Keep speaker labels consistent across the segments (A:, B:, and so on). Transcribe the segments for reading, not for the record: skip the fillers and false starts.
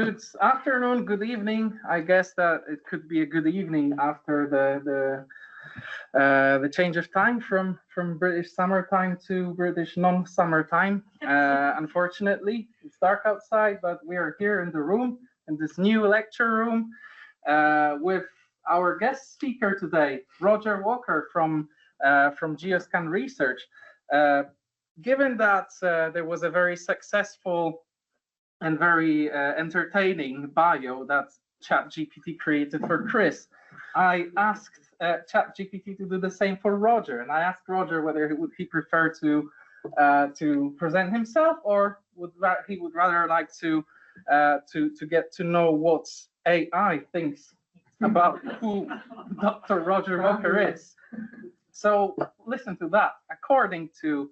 A: Good afternoon, good evening. I guess that it could be a good evening after the change of time from British summertime to British non-summertime. Unfortunately, it's dark outside, but we are here in the room, in this new lecture room, with our guest speaker today, Roger Walker from Geoscan Research. Given that there was a very successful and very entertaining bio that ChatGPT created for Chris, I asked ChatGPT to do the same for Roger, and I asked Roger whether he prefer to present himself, or he would rather like to get to know what AI thinks about who Dr. Roger Walker is. So listen to that. According to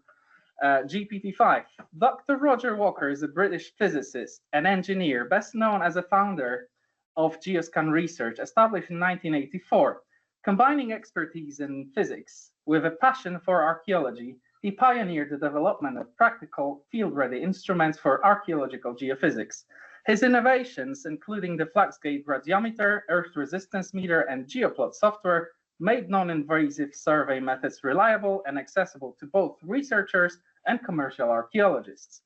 A: GPT-5, Dr. Roger Walker is a British physicist and engineer, best known as a founder of Geoscan Research, established in 1984. Combining expertise in physics with a passion for archaeology, he pioneered the development of practical, field-ready instruments for archaeological geophysics. His innovations, including the FluxGate radiometer, Earth resistance meter, and geoplot software, made non-invasive survey methods reliable and accessible to both researchers and commercial archaeologists.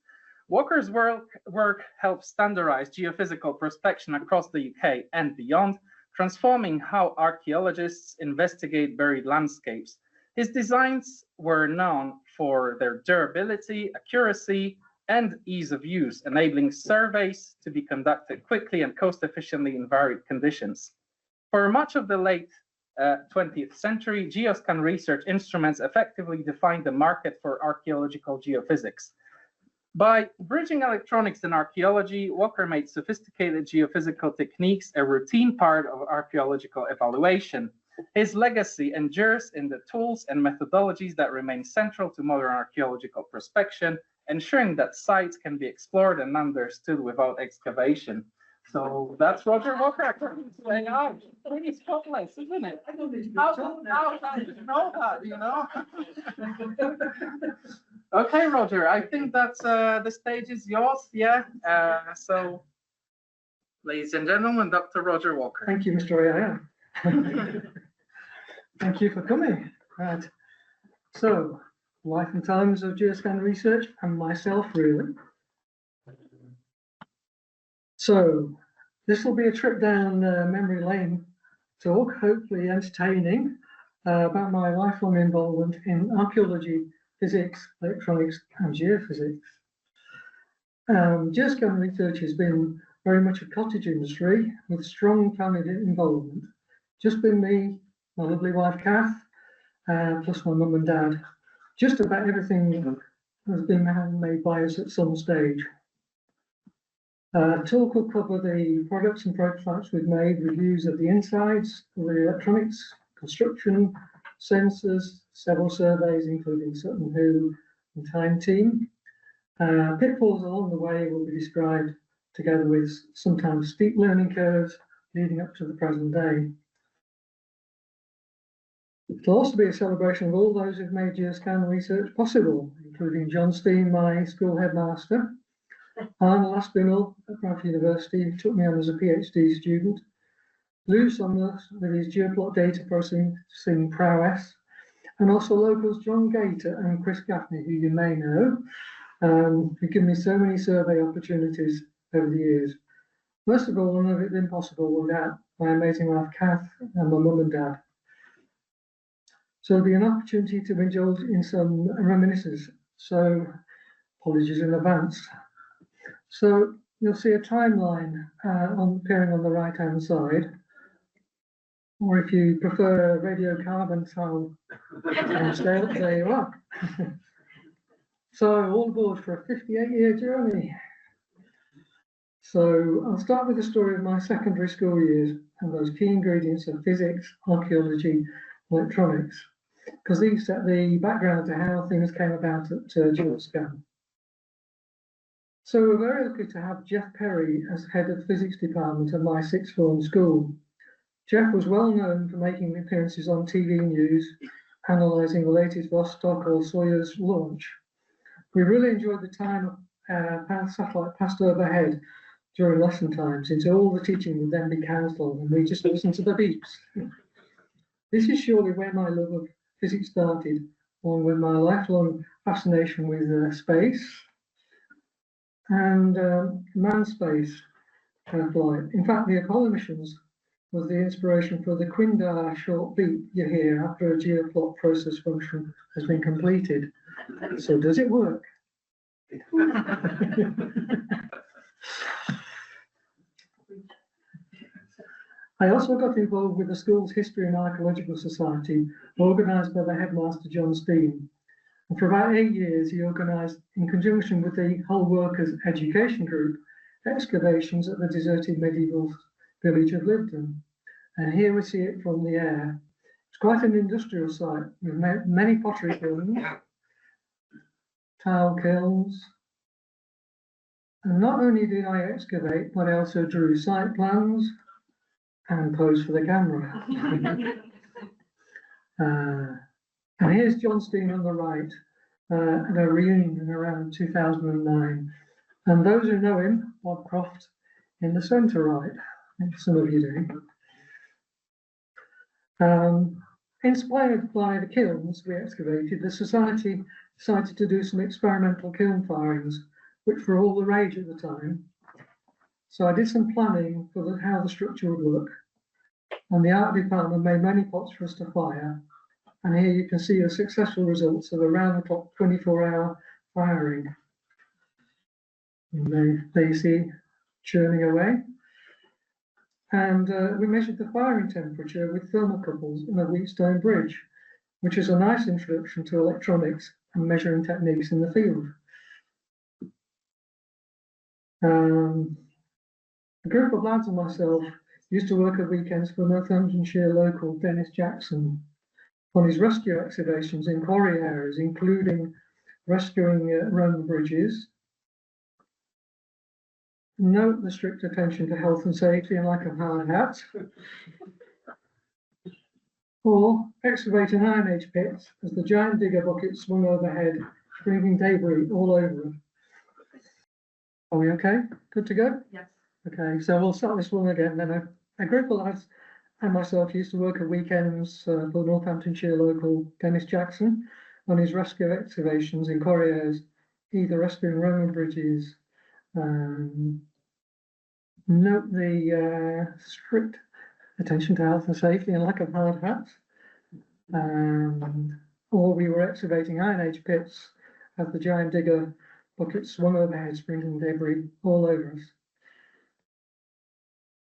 A: Walker's work helped standardize geophysical prospection across the UK and beyond, transforming how archaeologists investigate buried landscapes. His designs were known for their durability, accuracy, and ease of use, enabling surveys to be conducted quickly and cost-efficiently in varied conditions. For much of the late 20th century, Geoscan Research instruments effectively defined the market for archaeological geophysics. By bridging electronics and archaeology, Walker made sophisticated geophysical techniques a routine part of archaeological evaluation. His legacy endures in the tools and methodologies that remain central to modern archaeological prospection, ensuring that sites can be explored and understood without excavation. So that's Roger Walker according to AI. Pretty spotless, isn't it? How did you know that, you know? Okay, Roger, I think that's the stage is yours, yeah? So, ladies and gentlemen, Dr. Roger Walker.
B: Thank you, Mr. AI. Thank you for coming. Right. So, life and times of Geoscan Research and myself, really. So, this will be a trip down memory lane talk, hopefully entertaining, about my lifelong involvement in archaeology, physics, electronics, and geophysics. Geoscan Research has been very much a cottage industry with strong family involvement. Just been me, my lovely wife Kath, plus my mum and dad. Just about everything has been handmade by us at some stage. Talk will cover the products and prototypes we've made, reviews of the insides, of the electronics, construction, sensors, several surveys, including Sutton Hoo and Time Team. Pitfalls along the way will be described together with sometimes steep learning curves leading up to the present day. It'll also be a celebration of all those who've made Geoscan Research possible, including John Steen, my school headmaster, Arnold Aspinall at Bradford University, who took me on as a PhD student, Lou Summers with his geoplot data processing prowess, and also locals John Gator and Chris Gaffney, who you may know, who given me so many survey opportunities over the years. Most of all, none of it been possible without my amazing wife Kath and my mum and dad. So there'll be an opportunity to indulge in some reminiscences, so apologies in advance. So you'll see a timeline appearing on the right-hand side, or if you prefer radiocarbon style scale, there you are. So all aboard for a 58-year journey. So I'll start with the story of my secondary school years and those key ingredients of physics, archaeology, electronics, because these set the background to how things came about at Geoscan. So we're very lucky to have Jeff Perry as head of the physics department of my sixth form school. Jeff was well known for making appearances on TV news, analysing the latest Vostok or Soyuz launch. We really enjoyed the time satellite passed overhead, during lesson time, since all the teaching would then be cancelled and we just listen to the beeps. This is surely where my love of physics started, along with my lifelong fascination with space and manned space flight. In fact, the Apollo missions was the inspiration for the Quindar short beep you hear after a geoplot process function has been completed. So does it work? I also got involved with the school's History and Archaeological Society, organised by the headmaster, John Steen. And for about 8 years, he organised, in conjunction with the Hull Workers Education Group, excavations at the deserted medieval village of Lyveden. And here we see it from the air. It's quite an industrial site with many pottery kilns, tile kilns. And not only did I excavate, but I also drew site plans and posed for the camera. And here's John Steen on the right at a reunion around 2009. And those who know him, Bob Croft, in the centre right, some of you do. Inspired by the kilns we excavated, the Society decided to do some experimental kiln firings, which were all the rage at the time. So I did some planning for how the structure would look, and the art department made many pots for us to fire. And here you can see the successful results of a round-the-clock 24-hour firing. And there you see churning away. And we measured the firing temperature with thermocouples in a Wheatstone bridge, which is a nice introduction to electronics and measuring techniques in the field. A group of lads and myself used to work at weekends for Northamptonshire local Dennis Jackson on his rescue excavations in quarry areas, including rescuing Roman bridges. Note the strict attention to health and safety and lack of hard hats. Or excavating Iron Age pits as the giant digger bucket swung overhead, bringing debris all over us. Are we okay? Good to go?
C: Yes.
B: Okay, so we'll start this one again. Then a group of lads and myself used to work at weekends for Northamptonshire local Dennis Jackson on his rescue excavations in quarry areas, either rescuing Roman bridges. Note the strict attention to health and safety and lack of hard hats. Or we were excavating Iron Age pits as the giant digger bucket swung overhead, bringing debris all over us.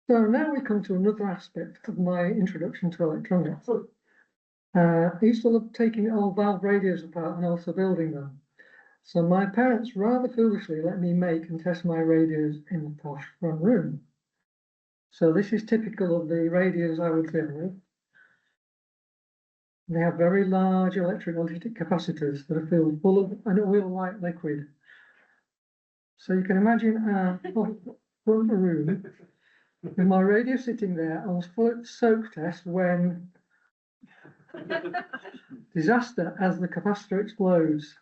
B: So now we come to another aspect of my introduction to electronics. I used to love taking old valve radios apart and also building them. So my parents rather foolishly let me make and test my radios in the posh front room. So this is typical of the radios I would build. They have very large electrolytic capacitors that are filled full of an oil-like liquid. So you can imagine a front room with my radio sitting there on full soak test when disaster as the capacitor explodes.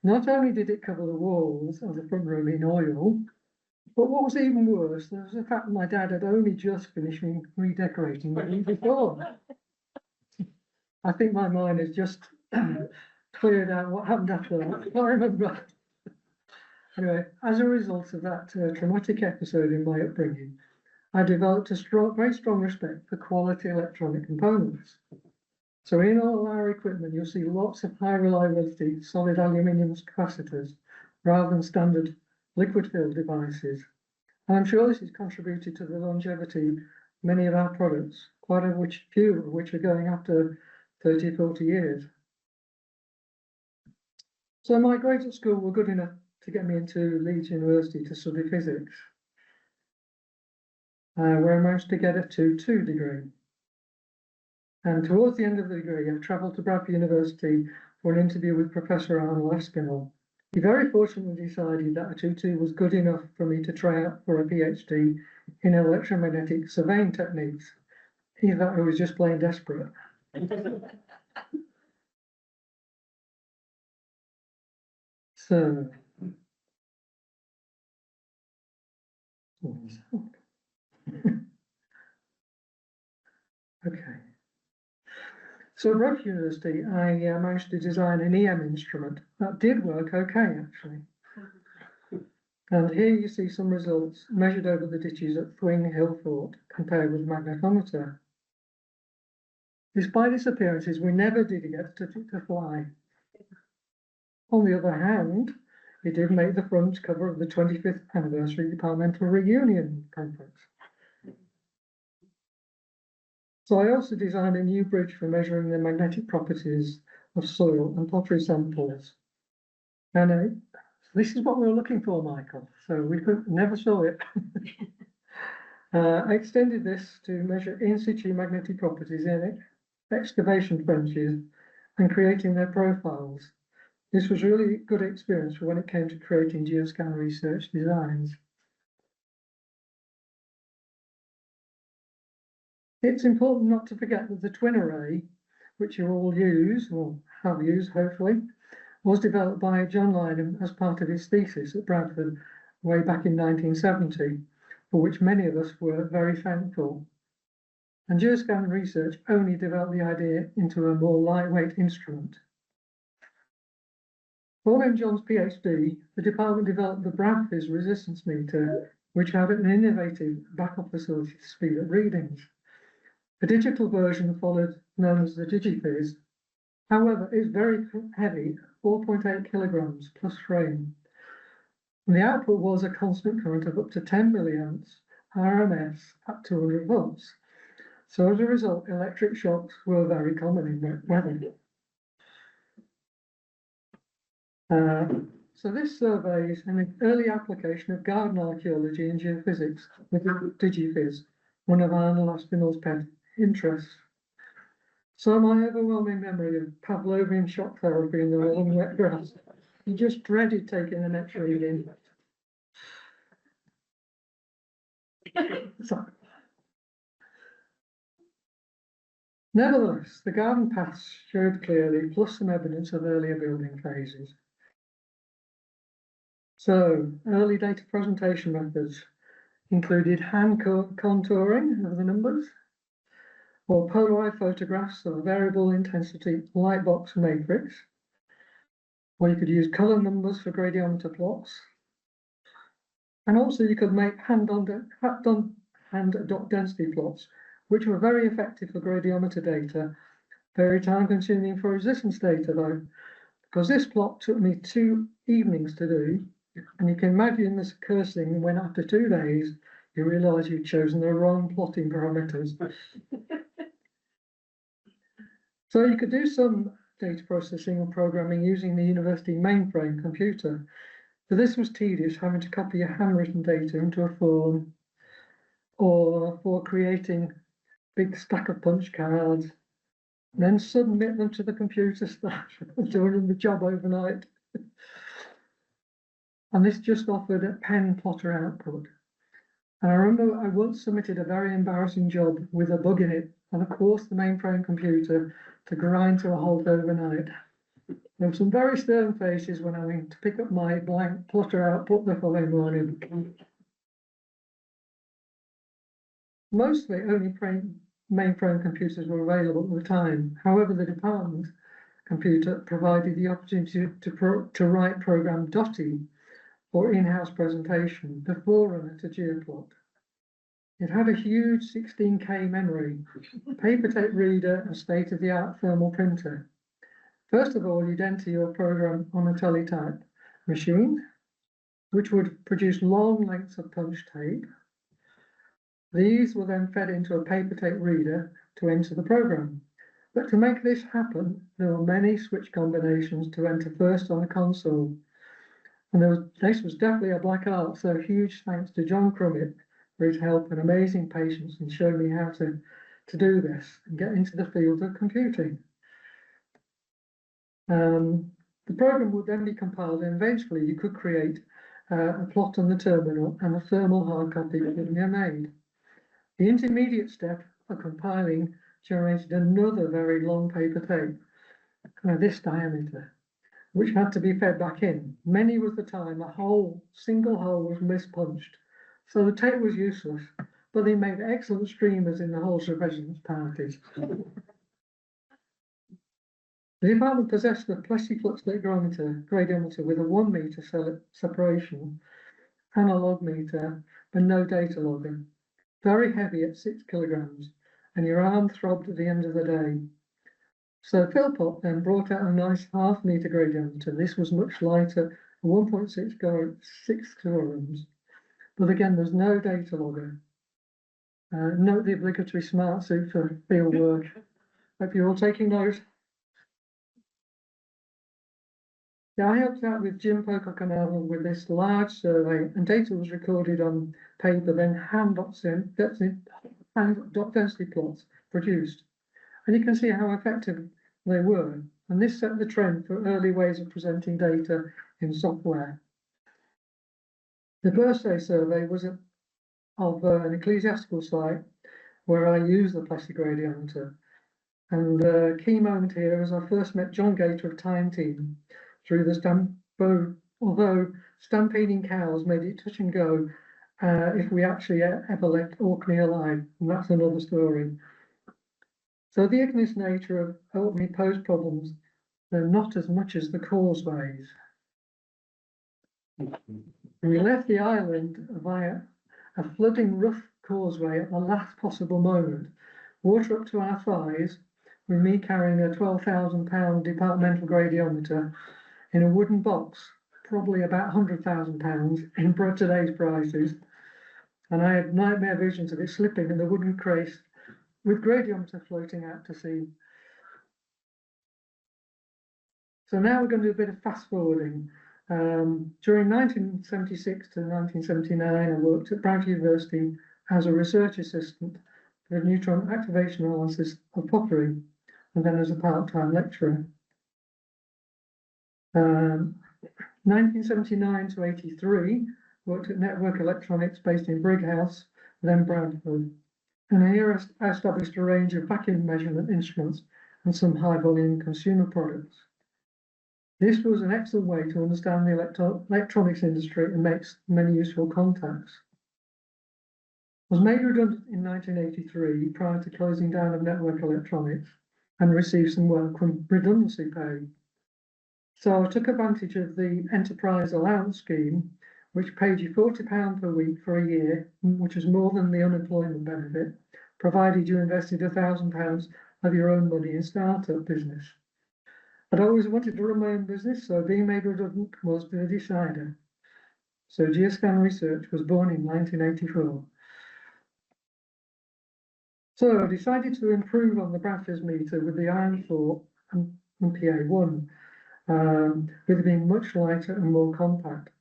B: Not only did it cover the walls of the front room in oil, but what was even worse was the fact that my dad had only just finished redecorating the week before. I think my mind has just cleared out what happened after that. I can't remember. Anyway, as a result of that traumatic episode in my upbringing, I developed a very strong respect for quality electronic components. So in all our equipment, you'll see lots of high reliability solid aluminium capacitors rather than standard liquid-filled devices. And I'm sure this has contributed to the longevity of many of our products, quite a few of which are going after 30, 40 years. So my grades at school were good enough to get me into Leeds University to study physics, where I managed to get a 2-2 degree. And towards the end of the degree, I travelled to Bradford University for an interview with Professor Arnold Espinel. He very fortunately decided that a 2-2 was good enough for me to try out for a PhD in electromagnetic surveying techniques. He thought I was just plain desperate. So Okay. So at Rugby University, I managed to design an EM instrument that did work okay, actually. And here you see some results measured over the ditches at Thwing Hill Fort compared with magnetometer. Despite its appearances, we never did get to fly. On the other hand, it did make the front cover of the 25th anniversary departmental reunion conference. So I also designed a new bridge for measuring the magnetic properties of soil and pottery samples. And this is what we were looking for, Michael. So we never saw it. I extended this to measure in situ magnetic properties in excavation trenches and creating their profiles. This was really a good experience for when it came to creating Geoscan Research designs. It's important not to forget that the twin array, which you all use, or have used hopefully, was developed by John Lynham as part of his thesis at Bradford way back in 1970, for which many of us were very thankful. And Geoscan Research only developed the idea into a more lightweight instrument. Following John's PhD, the department developed the Bradford's resistance meter, which had an innovative backup facility to speed up readings. The digital version followed, known as the DigiFizz. However, it's very heavy, 4.8 kilograms plus frame. And the output was a constant current of up to 10 milliamps RMS at 200 volts. So as a result, electric shocks were very common in wet weather. So this surveys an early application of garden archaeology and geophysics with DigiFizz, one of Anne Laspinall's pet interests. So my overwhelming memory of Pavlovian shock therapy in the long wet grass, you just dreaded taking the next reading. So, nevertheless, the garden paths showed clearly, plus some evidence of earlier building phases. So, early data presentation methods included hand contouring of the numbers, or Polaroid photographs of a variable intensity light box matrix, or you could use color numbers for gradiometer plots. And also you could make hand dot density plots, which were very effective for gradiometer data, very time consuming for resistance data though, because this plot took me 2 evenings to do. And you can imagine this cursing when after 2 days, you realize you've chosen the wrong plotting parameters. So you could do some data processing or programming using the university mainframe computer. But this was tedious, having to copy your handwritten data into a form, or for creating big stack of punch cards, and then submit them to the computer staff, doing the job overnight. And this just offered a pen plotter output. And I remember I once submitted a very embarrassing job with a bug in it, and of course the mainframe computer to grind to a halt overnight. There were some very stern faces when I went to pick up my blank plotter output the following morning. Mostly only mainframe computers were available at the time. However, the department computer provided the opportunity to write program Dotty for in-house presentation, the forerunner to Geoplot. It had a huge 16K memory, paper tape reader, and state-of-the-art thermal printer. First of all, you'd enter your program on a teletype machine, which would produce long lengths of punch tape. These were then fed into a paper tape reader to enter the program. But to make this happen, there were many switch combinations to enter first on a console. And this was definitely a black art, so huge thanks to John Crummett for his help and amazing patience in showing me how to do this and get into the field of computing. The program would then be compiled, and eventually you could create a plot on the terminal and a thermal hard copy could be made. The intermediate step of compiling generated another very long paper tape, this diameter, which had to be fed back in. Many was the time a single hole was mispunched. So the tape was useless, but they made excellent streamers in the halls of residence parties. The department possessed a plexiglass gradiometer with a 1 meter separation, analog meter, and no data logging. Very heavy at 6 kilograms, and your arm throbbed at the end of the day. So Philpott then brought out a nice half-meter gradiometer. This was much lighter, 1.6 kilograms. But again, there's no data logger. Note the obligatory smart suit for field work. Hope you're all taking note. Yeah, I helped out with Jim Pocock and Arnold with this large survey, and data was recorded on paper, then hand density plots produced. And you can see how effective they were. And this set the trend for early ways of presenting data in software. The birthday survey was of an ecclesiastical site where I used the plastic gradiometer. And the key moment here was I first met John Gator of Time Team through the although stampeding cows made it touch and go if we actually ever left Orkney alive, and that's another story. So the igneous nature of Orkney posed problems, though not as much as the causeways. We left the island via a flooding rough causeway at the last possible moment, water up to our thighs, with me carrying a £12,000 departmental gradiometer in a wooden box, probably about £100,000 in today's prices. And I had nightmare visions of it slipping in the wooden crate with gradiometer floating out to sea. So now we're going to do a bit of fast forwarding. During 1976 to 1979, I worked at Bradford University as a research assistant for neutron activation analysis of pottery, and then as a part-time lecturer. 1979 to 83, worked at Network Electronics based in Brighouse, then Bradford. And here I established a range of vacuum measurement instruments and some high-volume consumer products. This was an excellent way to understand the electronics industry and make many useful contacts. I was made redundant in 1983 prior to closing down of Network Electronics and received some work from redundancy pay. So I took advantage of the Enterprise Allowance Scheme, which paid you £40 per week for a year, which was more than the unemployment benefit, provided you invested £1,000 of your own money in startup business. I'd always wanted to run my own business, so being made redundant was the decider. So Geoscan Research was born in 1984. So I decided to improve on the Bradford's meter with the Iron 4 and PA1, with it being much lighter and more compact.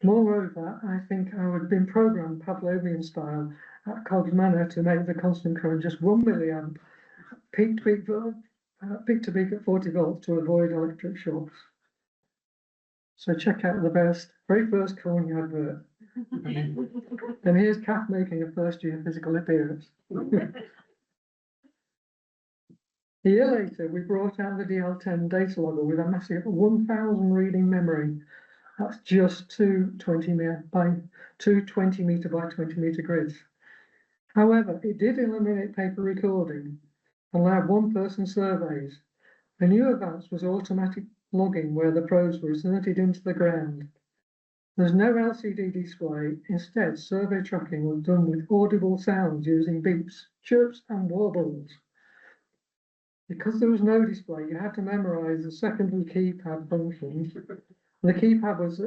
B: Moreover, I think I would have been programmed Pavlovian style at Cogg's Manor to make the constant current just 1 milliamp, peak to peak at 40 volts to avoid electric shocks. So check out the very first corny advert. And here's Kath making a first geophysical appearance. A year later, we brought out the DL10 data logger with a massive 1,000 reading memory. That's just two 20 meter by 20 meter grids. However, it did eliminate paper recording, allowed one-person surveys. A new advance was automatic logging where the probes were inserted into the ground. There's no LCD display. Instead, survey tracking was done with audible sounds using beeps, chirps, and warbles. Because there was no display, you had to memorize the secondary keypad functions. The keypad was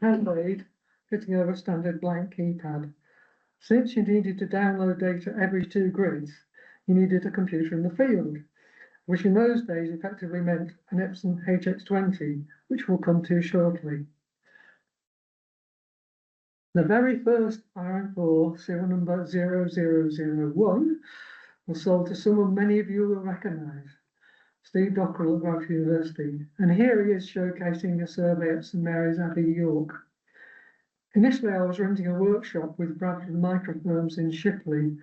B: handmade, fitting over a standard blank keypad. Since you needed to download data every 2 grids, you needed a computer in the field, which in those days effectively meant an Epson HX20, which we'll come to shortly. The very first Iron 4 serial number 0001 was sold to someone many of you will recognise, Steve Dockrell at Bradford University, and here he is showcasing a survey at St Mary's Abbey, York. Initially, I was renting a workshop with Bradford Microfilms in Shipley,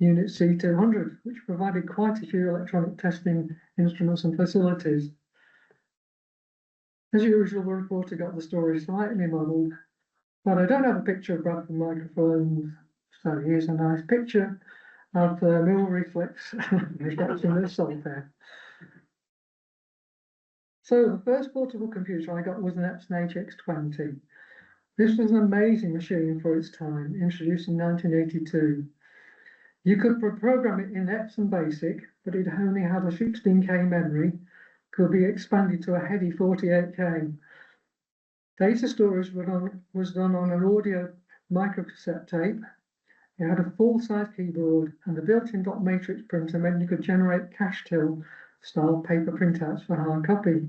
B: Unit C200, which provided quite a few electronic testing instruments and facilities. As usual, the reporter got the story slightly muddled. But I don't have a picture of Bradford microphones, so here's a nice picture of the mill reflection of salt there. So the first portable computer I got was an Epson HX20. This was an amazing machine for its time, introduced in 1982. You could program it in Epson Basic, but it only had a 16K memory, could be expanded to a heady 48K. Data storage was done on an audio microcassette tape. It had a full-size keyboard, and the built-in dot matrix printer meant you could generate cash till style paper printouts for hard copy.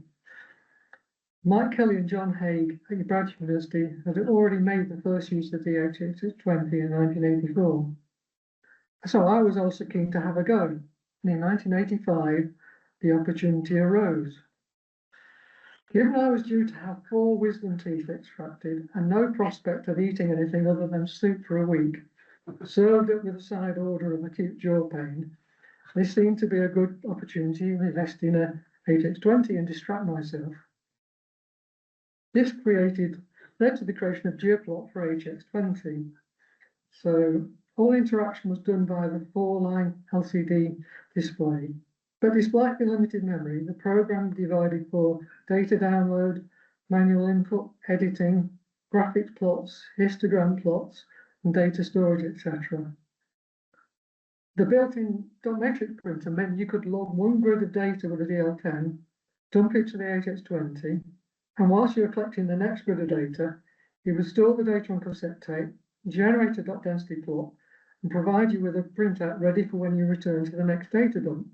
B: Mike Kelly and John Haig at Bradford University had already made the first use of the HX20 in 1984. So I was also keen to have a go. And in 1985, the opportunity arose. Given I was due to have 4 wisdom teeth extracted and no prospect of eating anything other than soup for a week, served up with a side order of acute jaw pain, this seemed to be a good opportunity to invest in a HX20 and distract myself. This led to the creation of Geoplot for HX20. So all interaction was done by the 4-line LCD display. But despite the limited memory, the program divided for data download, manual input, editing, graphics plots, histogram plots, and data storage, etc. The built-in dot matrix printer meant you could log 1 grid of data with a DL10, dump it to the HX20, and whilst you were collecting the next grid of data, it would store the data on cassette tape, generate a dot density plot, and provide you with a printout ready for when you return to the next data dump.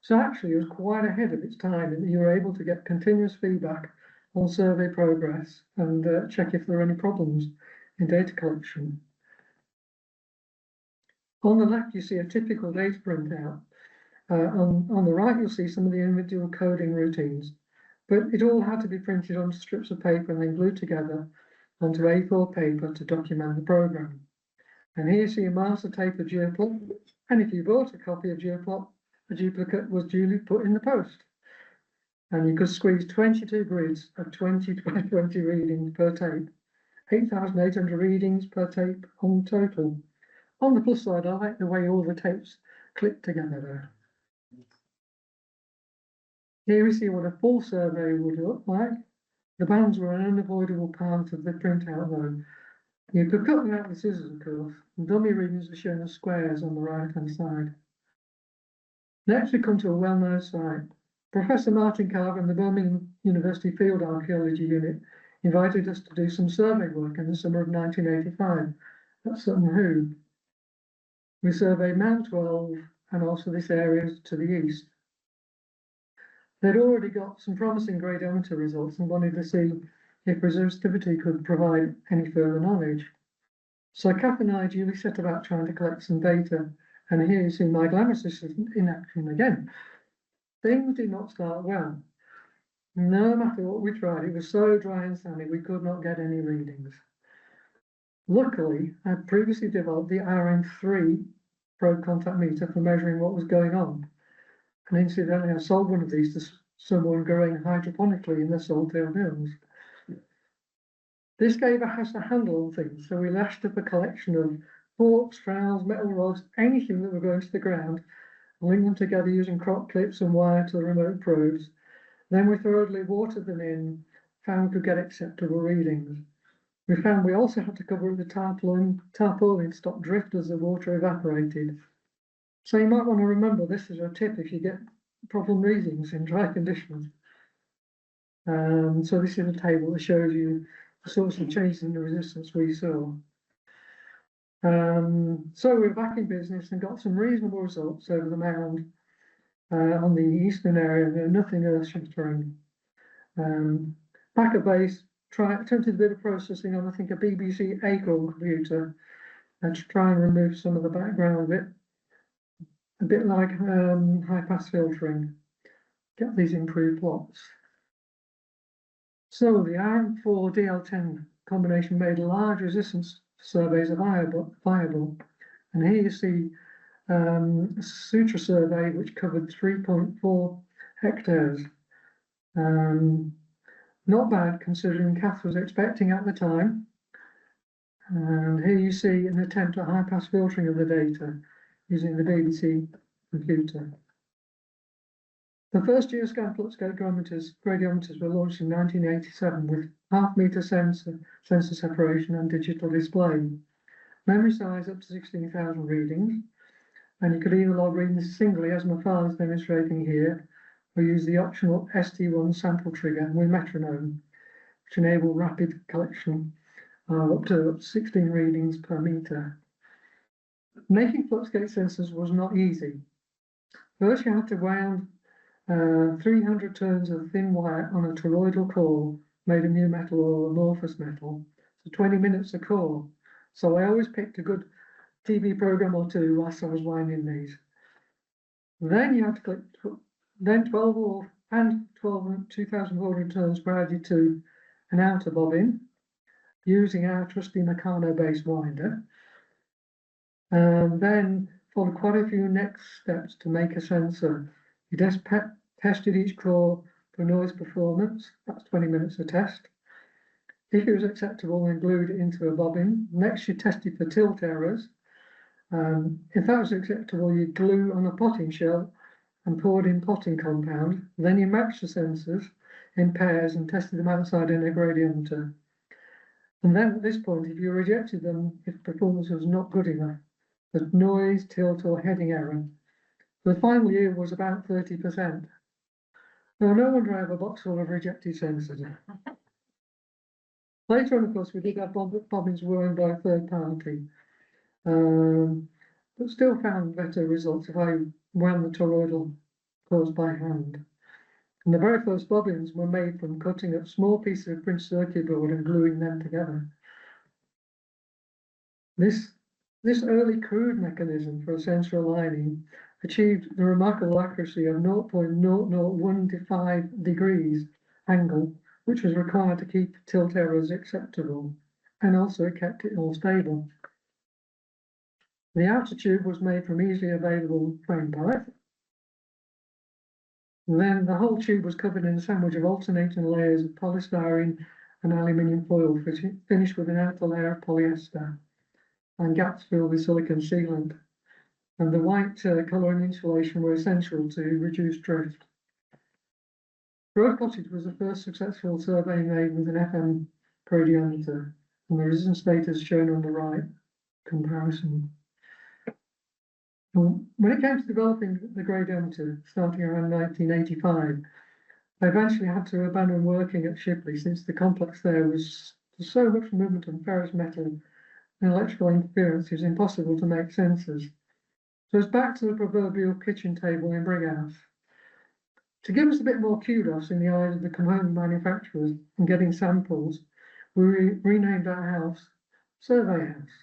B: So actually, it was quite ahead of its time, and you were able to get continuous feedback on survey progress and check if there are any problems in data collection. On the left, you see a typical data printout. On the right, you'll see some of the individual coding routines, but it all had to be printed onto strips of paper and then glued together onto A4 paper to document the program. And here you see a master tape of Geoplot, and if you bought a copy of Geoplot, a duplicate was duly put in the post. And you could squeeze 22 grids of 20 by 20 readings per tape, 8,800 readings per tape on total. On the plus side, I like the way all the tapes click together there. Here we see what a full survey would look like. The bands were an unavoidable part of the printout though. You could cut them out with scissors, of course, and dummy readings are shown as squares on the right-hand side. Next, we come to a well-known site. Professor Martin Carver and the Birmingham University Field Archaeology Unit invited us to do some survey work in the summer of 1985 at Sutton Hoo. We surveyed Mount 12 and also this area to the east. They'd already got some promising gradiometer results and wanted to see if resistivity could provide any further knowledge. So Kath and I duly set about trying to collect some data, and here you see my glamorous assistant in action again. Things did not start well. No matter what we tried, it was so dry and sunny we could not get any readings. Luckily, I had previously developed the RM3 probe contact meter for measuring what was going on. And incidentally, I sold one of these to someone growing hydroponically in the Salthill Hills. This gave us a handle on things, so we lashed up a collection of forks, trowels, metal rods, anything that would go into the ground, and linked them together using crop clips and wire to the remote probes. Then we thoroughly watered them in, found we could get acceptable readings. We found we also had to cover the tarpaulin to stop drift as the water evaporated. So you might want to remember this as a tip if you get problem readings in dry conditions. So this is a table that shows you the sorts of changes in the resistance we saw. So we're back in business and got some reasonable results over the mound on the eastern area, nothing earth-shattering. Back at base, attempted a bit of processing on, I think, a BBC Acorn computer to try and remove some of the background of it. A bit like high-pass filtering, get these improved plots. So the RM4 DL10 combination made large resistance surveys viable. And here you see a suture survey which covered 3.4 hectares. Not bad considering Kath was expecting at the time. And here you see an attempt at high-pass filtering of the data using the BBC computer. The first Geoscan fluxgate gradiometers were launched in 1987 with half-meter sensor separation and digital display. Memory size up to 16,000 readings, and you could either log readings singly, as my father is demonstrating here, or use the optional ST1 sample trigger with metronome, which enable rapid collection up to 16 readings per meter. Making fluxgate sensors was not easy. First, you had to wound 300 turns of thin wire on a toroidal core made of new metal or amorphous metal, so 20 minutes a core. So I always picked a good TV program or two whilst I was winding these. Then you had to click, then 12 and 2,400 turns were added to an outer bobbin using our trusty Meccano-based winder. And then followed quite a few next steps to make a sensor. You just tested each core for noise performance. That's 20 minutes of test. If it was acceptable, then glued it into a bobbin. Next, you tested for tilt errors. If that was acceptable, you glue on a potting shell and poured in potting compound. Then you matched the sensors in pairs and tested them outside in a gradiometer. And then at this point, if you rejected them, if performance was not good enough, the noise, tilt, or heading error. The final yield was about 30%. Now, no wonder I have a box full of rejected sensors. Later on, of course, we did have bobbins worn by a third party, but still found better results if I wound the toroidal cores by hand. And the very first bobbins were made from cutting up small pieces of printed circuit board and gluing them together. This early crude mechanism for a sensor aligning achieved the remarkable accuracy of 0.0015 degrees angle, which was required to keep tilt errors acceptable, and also it kept it all stable. The outer tube was made from easily available frame pipe. Then the whole tube was covered in a sandwich of alternating layers of polystyrene and aluminium foil, finished with an outer layer of polyester, and gaps filled with silicon sealant. And the white colour and insulation were essential to reduce drift. Cottage was the first successful survey made with an FM gradiometer, and the resistance data is shown on the right comparison. When it came to developing the gradiometer, starting around 1985, I eventually had to abandon working at Shipley since the complex there was so much movement of ferrous metal and electrical interference, it was impossible to make sensors. So it's back to the proverbial kitchen table in Brighouse. To give us a bit more kudos in the eyes of the component manufacturers in getting samples, we renamed our house Survey House.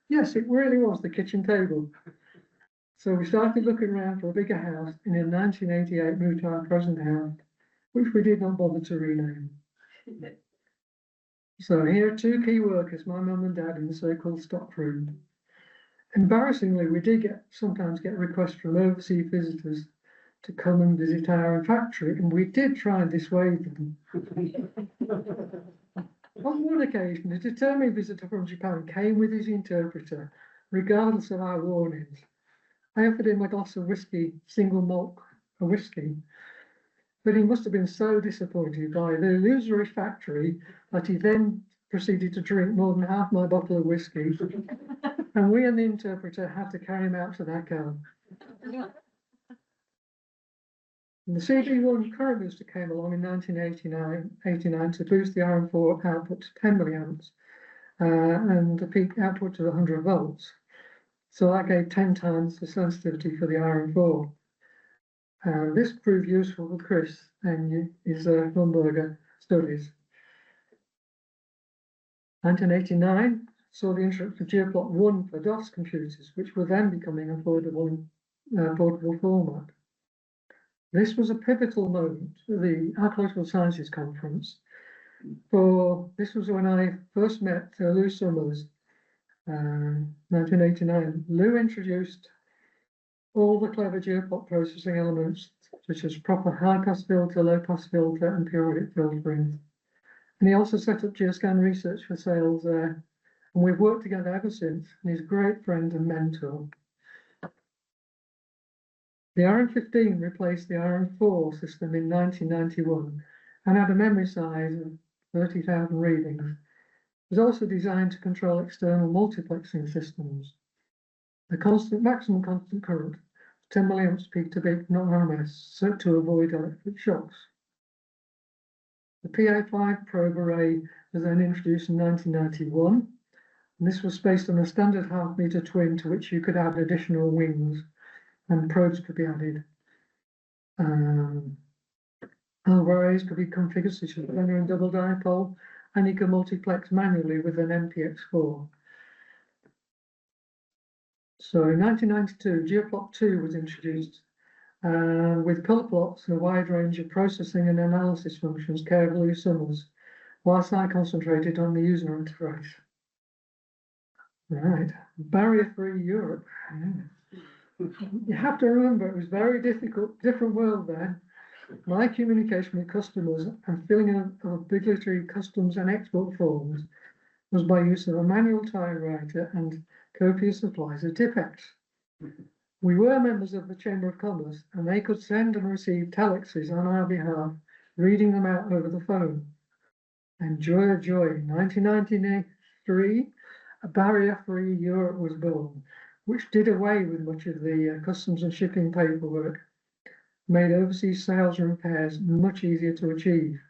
B: Yes, it really was the kitchen table. So we started looking around for a bigger house, and in 1988 moved to our present house, which we did not bother to rename. So here are two key workers, my mum and dad, in the so-called stock room. Embarrassingly, we did sometimes get requests from overseas visitors to come and visit our factory, and we did try and dissuade them. On one occasion, a determined visitor from Japan came with his interpreter, regardless of our warnings. I offered him a glass of whiskey, single malt whiskey, but he must have been so disappointed by the illusory factory that he then proceeded to drink more than half my bottle of whiskey, and we and the interpreter had to carry him out to their car. And the CB1 current booster came along in 1989 to boost the RM4 output to 10 milliamps and the peak output to 100 volts. So that gave 10 times the sensitivity for the RM4. This proved useful for Chris and his Nürnberger studies. 1989 saw the introduction of Geoplot 1 for DOS computers, which were then becoming affordable in portable format. This was a pivotal moment for the Archaeological Sciences Conference. This was when I first met Lou Summers, 1989. Lou introduced all the clever geoplot processing elements, such as proper high-pass filter, low-pass filter, and periodic filtering. And he also set up Geoscan Research for sales there. And we've worked together ever since. And he's a great friend and mentor. The RM15 replaced the RM4 system in 1991 and had a memory size of 30,000 readings. It was also designed to control external multiplexing systems. The maximum constant current, 10 milliamps peak to peak, not RMS, so to avoid electric shocks. The PA5 probe array was then introduced in 1991, and this was based on a standard half-meter twin to which you could add additional wings, and probes could be added. Other arrays could be configured such as linear and double dipole, and you can multiplex manually with an MPX4. So in 1992, Geoplot 2 was introduced with color plots and a wide range of processing and analysis functions carefully summarized, whilst I concentrated on the user interface. Right, barrier-free Europe. Yeah. You have to remember it was very different world then. My communication with customers and filling in of obligatory customs and export forms was by use of a manual typewriter and copious supplies of Tipex. We were members of the Chamber of Commerce, and they could send and receive telexes on our behalf, reading them out over the phone. And joy of joy, in 1993, a barrier-free Europe was born, which did away with much of the customs and shipping paperwork, made overseas sales and repairs much easier to achieve.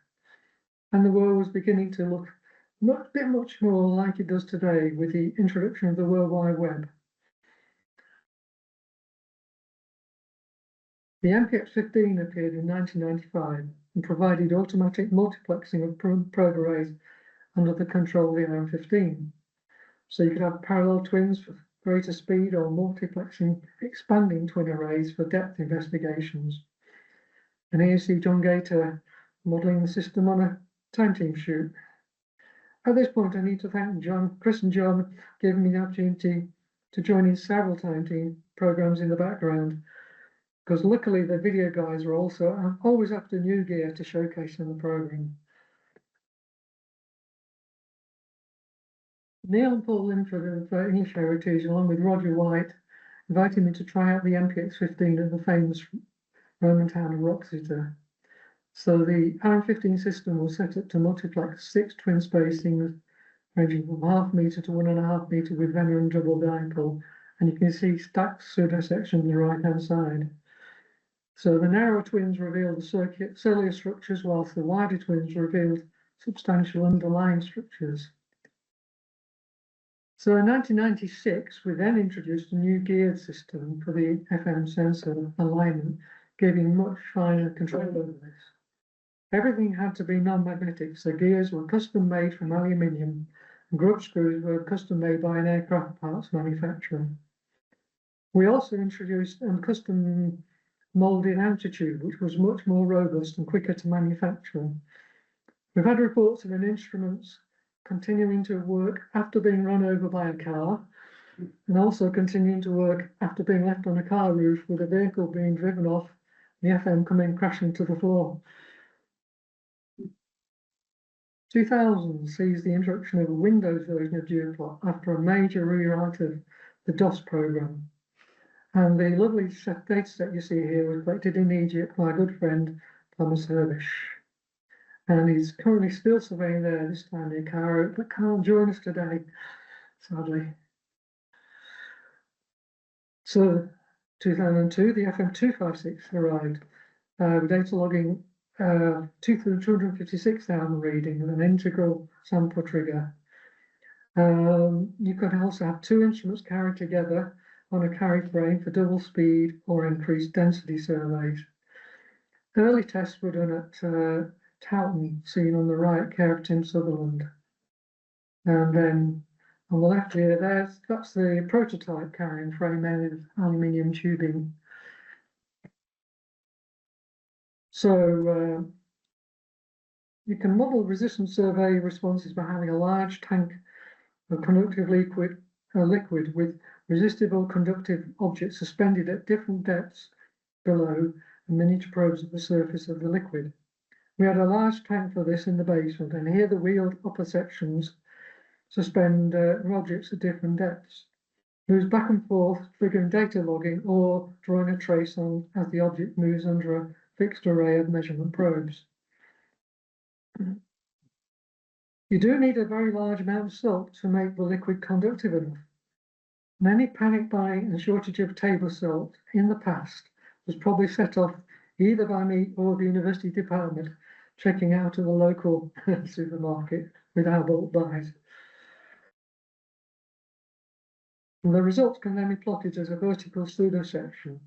B: And the world was beginning to look much more like it does today with the introduction of the World Wide Web. The MPX15 appeared in 1995 and provided automatic multiplexing of probe arrays under the control of the RM15. So you could have parallel twins for greater speed or multiplexing expanding twin arrays for depth investigations. And here you see John Gator modelling the system on a time team shoot. At this point, I need to thank Chris and John for giving me the opportunity to join in several time team programs in the background, because luckily the video guys are also always after new gear to showcase in the program. Neil and Paul Linford of English Heritage, along with Roger White, invited me to try out the MPX15 at the famous Roman town of Wroxeter. So the RM15 system was set up to multiplex 6 twin spacings ranging from ½ meter to 1.5 meter with Venner and double dipole, and you can see stacked pseudo-sections on the right-hand side. So the narrow twins revealed the cellular structures, whilst the wider twins revealed substantial underlying structures. So in 1996, we then introduced a new geared system for the FM sensor alignment, giving much finer control over this. Everything had to be non-magnetic, so gears were custom made from aluminium, and grub screws were custom made by an aircraft parts manufacturer. We also introduced a custom molded altitude, which was much more robust and quicker to manufacture. We've had reports of an instruments continuing to work after being run over by a car, and also continuing to work after being left on a car roof with a vehicle being driven off, the FM coming crashing to the floor. 2000 sees the introduction of a Windows version of Geoplot after a major rewrite of the DOS program. And the lovely data set you see here was collected in Egypt by a good friend, Thomas Herbish. And he's currently still surveying there, this time near Cairo, but can't join us today, sadly. So 2002, the FM256 arrived, with data logging 256,000 readings and an integral sample trigger. You could also have 2 instruments carried together on a carry frame for double speed or increased density surveys. Early tests were done at Towton, seen on the right, care of Tim Sutherland. And then on the left here, that's the prototype carrying frame made of aluminium tubing. So you can model resistance survey responses by having a large tank of conductive liquid with resistible conductive objects suspended at different depths below and miniature probes at the surface of the liquid. We had a large tank for this in the basement, and here the wheeled upper sections suspend objects at different depths. Moves back and forth, triggering data logging or drawing a trace on as the object moves under a fixed array of measurement probes. You do need a very large amount of salt to make the liquid conductive enough. And any panic buying and shortage of table salt in the past was probably set off either by me or the university department checking out of the local supermarket with our bulk buys. And the results can then be plotted as a vertical pseudo section.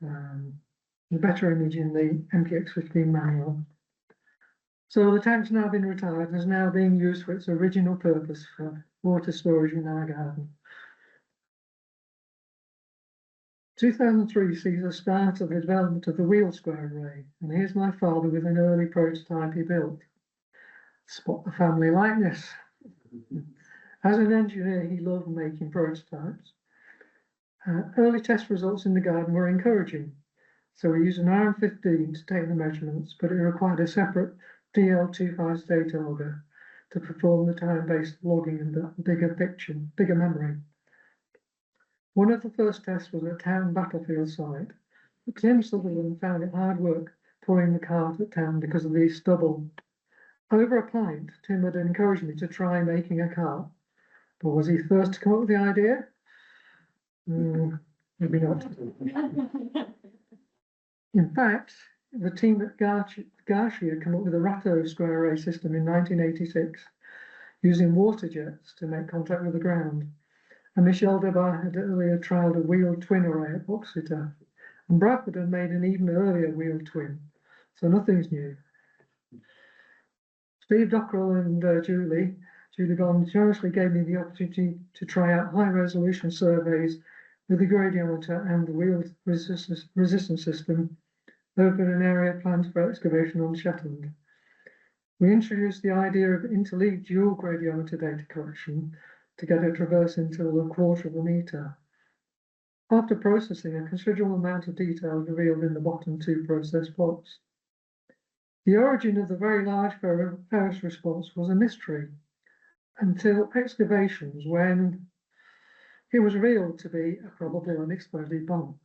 B: The better image in the MPX15 manual. So the tank's now been retired and is now being used for its original purpose for water storage in our garden. 2003 sees the start of the development of the wheel square array, and here's my father with an early prototype he built. Spot the family likeness. As an engineer, he loved making prototypes. Early test results in the garden were encouraging. So we used an RM15 to take the measurements, but it required a separate DL25 data logger to perform the time-based logging and the bigger memory. One of the first tests was at town battlefield site. Tim Sutherland found it hard work pulling the cart at town because of the stubble. Over a pint, Tim had encouraged me to try making a cart. But was he first to come up with the idea? Maybe not. In fact, the team at Garshi had come up with a Ratto square array system in 1986, using water jets to make contact with the ground. And Michel Debar had earlier trialled a wheeled twin array at Boxeter, and Bradford had made an even earlier wheeled twin, so nothing's new. Steve Dockrell and Julie Bond generously gave me the opportunity to try out high-resolution surveys with the gradiometer and the wheeled resistance system over an area planned for excavation on Shetland. We introduced the idea of interleaved dual gradiometer data collection to get it traverse until 1/4 of a metre. After processing, a considerable amount of detail is revealed in the bottom 2 process plots. The origin of the very large Ferris response was a mystery until excavations, when it was revealed to be a probably unexploded bomb.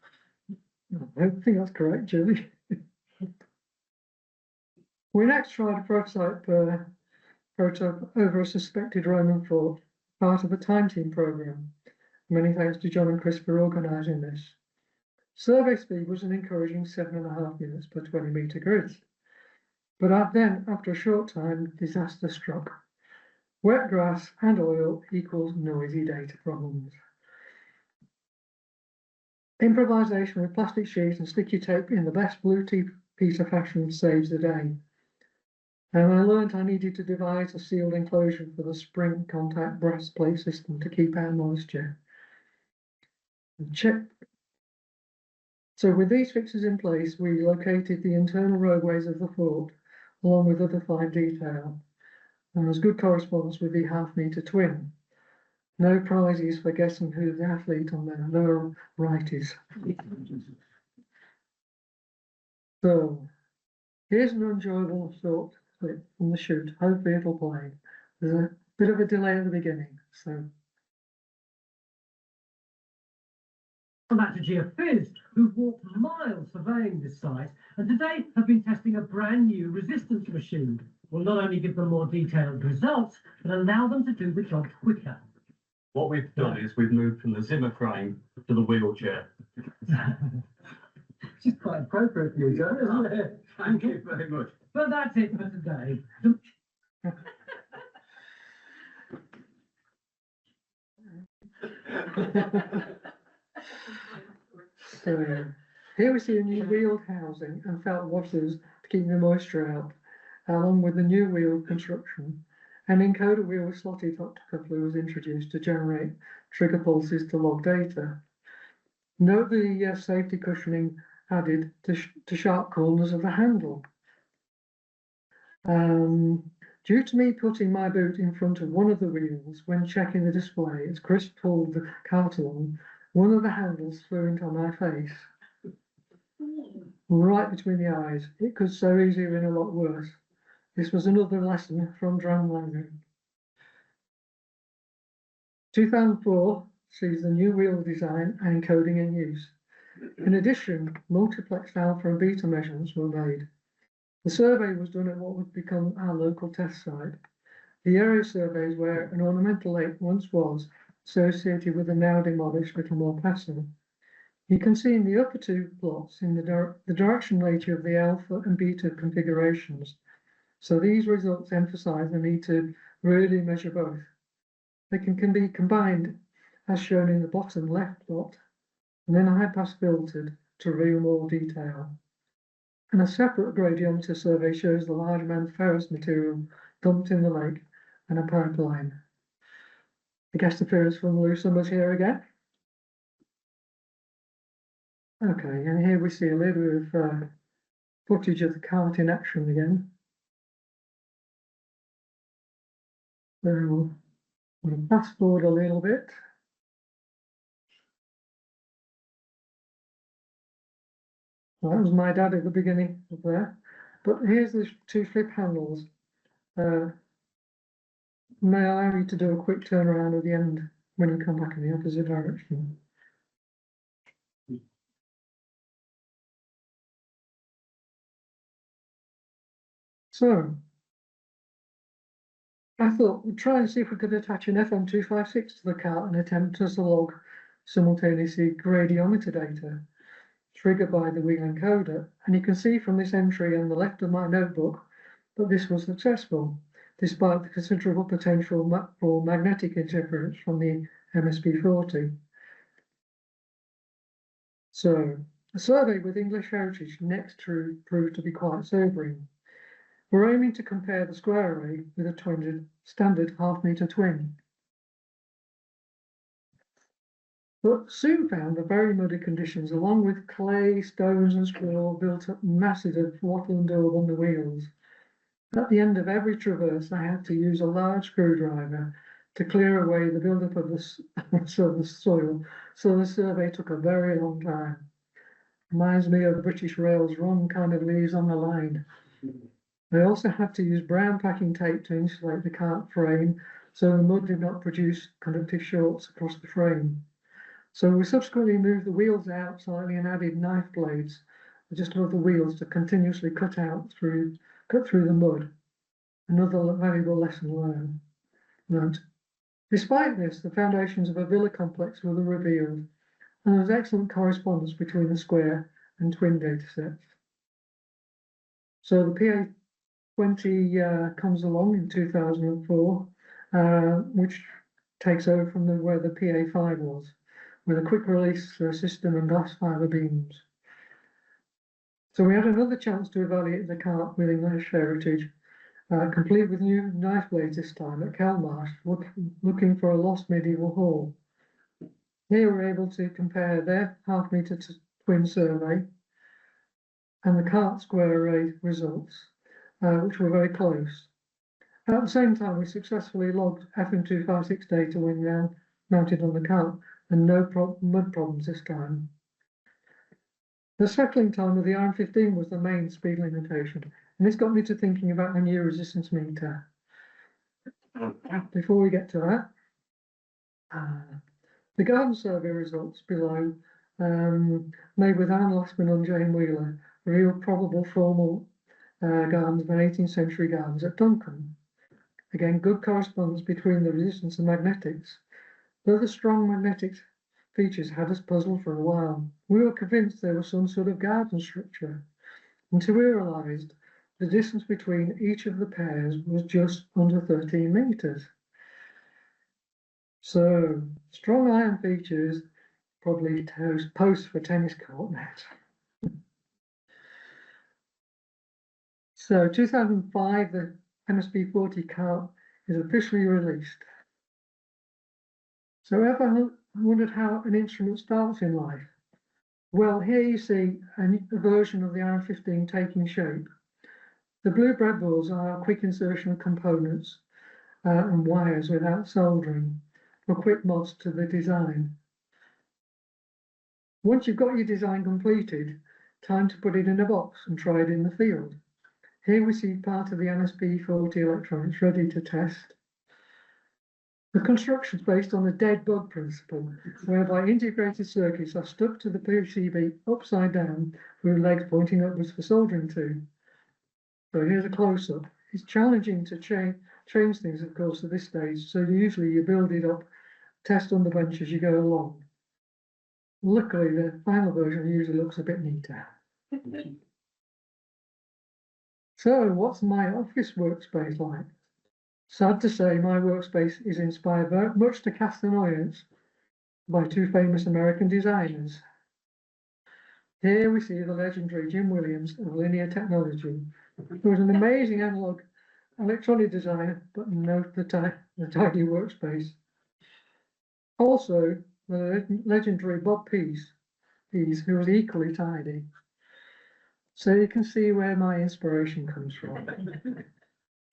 B: I don't think that's correct, Julie. We next tried a prototype over a suspected Roman fort, part of a time team programme. Many thanks to John and Chris for organising this. Survey speed was an encouraging 7.5 minutes per 20 metre grid. But then, after a short time, disaster struck. Wet grass and oil equals noisy data problems. Improvisation with plastic sheets and sticky tape in the best Blue Peter fashion saves the day. And I learned I needed to devise a sealed enclosure for the spring contact breastplate system to keep out moisture. So with these fixes in place, we located the internal roadways of the fort, along with other fine detail. And there was good correspondence with the half-metre twin. No prizes for guessing who the athlete on the lower right is. So here's an enjoyable short clip from the shoot. Hopefully it'll play. There's a bit of a delay at the beginning, so.
C: I'm back to geophysics, who've walked miles surveying this site, and today have been testing a brand new resistance machine. Will not only give them more detailed results, but allow them to do the job quicker.
D: What we've done is we've moved from the Zimmer frame to the wheelchair.
C: Which is quite appropriate for you, John, isn't it?
D: Thank you very much.
C: But that's it for today.
B: So here we see a new wheeled housing and felt washers to keep the moisture out, along with the new wheel construction. An encoder wheel with slotted optocoupler was introduced to generate trigger pulses to log data. Note the safety cushioning added to sharp corners of the handle. Due to me putting my boot in front of one of the wheels when checking the display, as Chris pulled the cart along, one of the handles flew into my face. right between the eyes. It could so easily have been a lot worse. This was another lesson from drone landing. 2004 sees the new wheel design and encoding in use. In addition, multiplexed alpha and beta measurements were made. The survey was done at what would become our local test site. The area surveys where an ornamental lake once was, associated with a now demolished Little More Castle. You can see in the upper two plots in the direction nature of the alpha and beta configurations. So these results emphasize the need to really measure both. They can be combined, as shown in the bottom left plot, and then high-pass filtered to reveal more detail. And a separate gradiometer survey shows the large amount of ferrous material dumped in the lake and a pipeline. The guest appearance from Lou Summers here again. Okay, and here we see a little bit of footage of the cart in action again. So we'll fast forward a little bit. Well, that was my dad at the beginning of there. But here's the two flip handles. May allow you to do a quick turnaround at the end when you come back in the opposite direction. So, I thought we'd try and see if we could attach an FM256 to the cart and attempt to log simultaneously gradiometer data triggered by the wheel encoder. And you can see from this entry on the left of my notebook that this was successful, despite the considerable potential for magnetic interference from the MSP40. So, a survey with English Heritage next proved to be quite sobering. We're aiming to compare the square array with a standard half-meter twin. But soon found the very muddy conditions, along with clay, stones and straw, built up masses of wattle and daub on the wheels. At the end of every traverse, I had to use a large screwdriver to clear away the buildup of the soil, so the survey took a very long time. Reminds me of British Rail's run kind of leaves on the line. I also had to use brown packing tape to insulate the cart frame so the mud did not produce conductive shorts across the frame. So we subsequently moved the wheels out slightly and added knife blades just above the wheels to continuously cut through the mud. Another valuable lesson learned. Despite this, the foundations of a villa complex were revealed, and there was excellent correspondence between the square and twin datasets. So the PA20 comes along in 2004, which takes over from where the PA5 was, with a quick release system and glass fibre beams. So we had another chance to evaluate the cart with English Heritage, complete with new knife blades this time at Kelmarsh, looking for a lost medieval hall. Here we're able to compare their half-meter twin survey and the cart square array results, which were very close. At the same time, we successfully logged FM256 data when mounted on the cart, and no mud problems this time. The settling time of the RM15 was the main speed limitation, and this got me to thinking about a new resistance meter. Before we get to that, the garden survey results below, made with Anne Lastman and Jane Wheeler, reveal probable formal gardens of an 18th century gardens at Duncan. Again, good correspondence between the resistance and magnetics. Though the strong magnetic features had us puzzled for a while, we were convinced there was some sort of garden structure, until we realised the distance between each of the pairs was just under 13 metres. So, strong iron features, probably posts for tennis court net. So, 2005, the MSP40 cart is officially released. So, ever wondered how an instrument starts in life? Well, here you see a version of the RM15 taking shape. The blue breadboards are a quick insertion of components and wires without soldering for quick mods to the design. Once you've got your design completed, time to put it in a box and try it in the field. Here we see part of the NSP-40 electronics ready to test. The construction is based on the dead bug principle, whereby integrated circuits are stuck to the PCB upside down with legs pointing upwards for soldering to. So here's a close-up. It's challenging to change things, of course, at this stage, so usually you build it up, test on the bench as you go along. Luckily, the final version usually looks a bit neater. So what's my office workspace like? Sad to say, my workspace is inspired very much to cast annoyance by two famous American designers. Here we see the legendary Jim Williams of Linear Technology, who was an amazing analog electronic designer, but no the tidy workspace. Also, the legendary Bob Pease, who was equally tidy. So you can see where my inspiration comes from.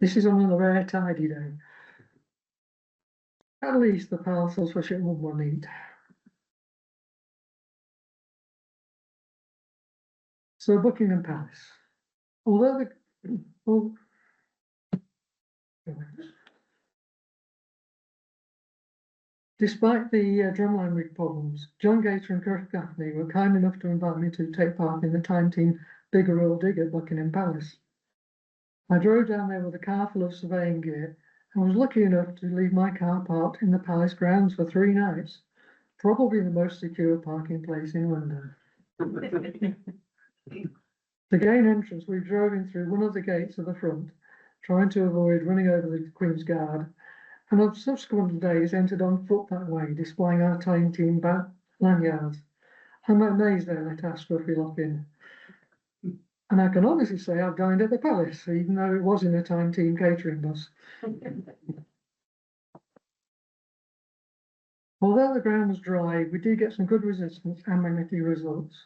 B: This is on a rare tidy day. At least the parcels for shipment were neat. So Buckingham Palace. Although despite the drumline rig problems, John Gator and Kirk Gaffney were kind enough to invite me to take part in the Time Team Bigger Oil Dig at Buckingham Palace. I drove down there with a car full of surveying gear and was lucky enough to leave my car parked in the palace grounds for 3 nights, probably the most secure parking place in London. To gain entrance, we drove in through one of the gates at the front, trying to avoid running over the Queen's Guard, and on subsequent days entered on foot that way, displaying our Time Team lanyards. I'm amazed they let our scruffy lot in. And I can honestly say I've dined at the palace, even though it was in a Time Team catering bus. Although the ground was dry, we did get some good resistance and magnetic results,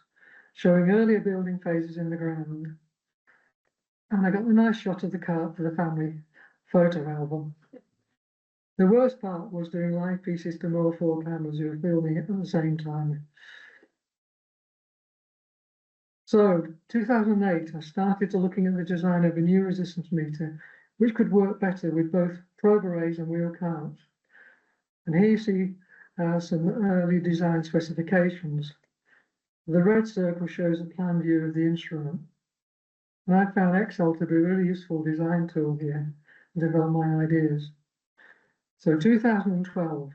B: showing earlier building phases in the ground. And I got a nice shot of the cart for the family photo album. The worst part was doing live pieces to more 4 cameras who were filming it at the same time. So, 2008, I started to looking at the design of a new resistance meter, which could work better with both probe arrays and wheel carts. And here you see some early design specifications. The red circle shows a plan view of the instrument. And I found Excel to be a really useful design tool here to develop my ideas. So 2012,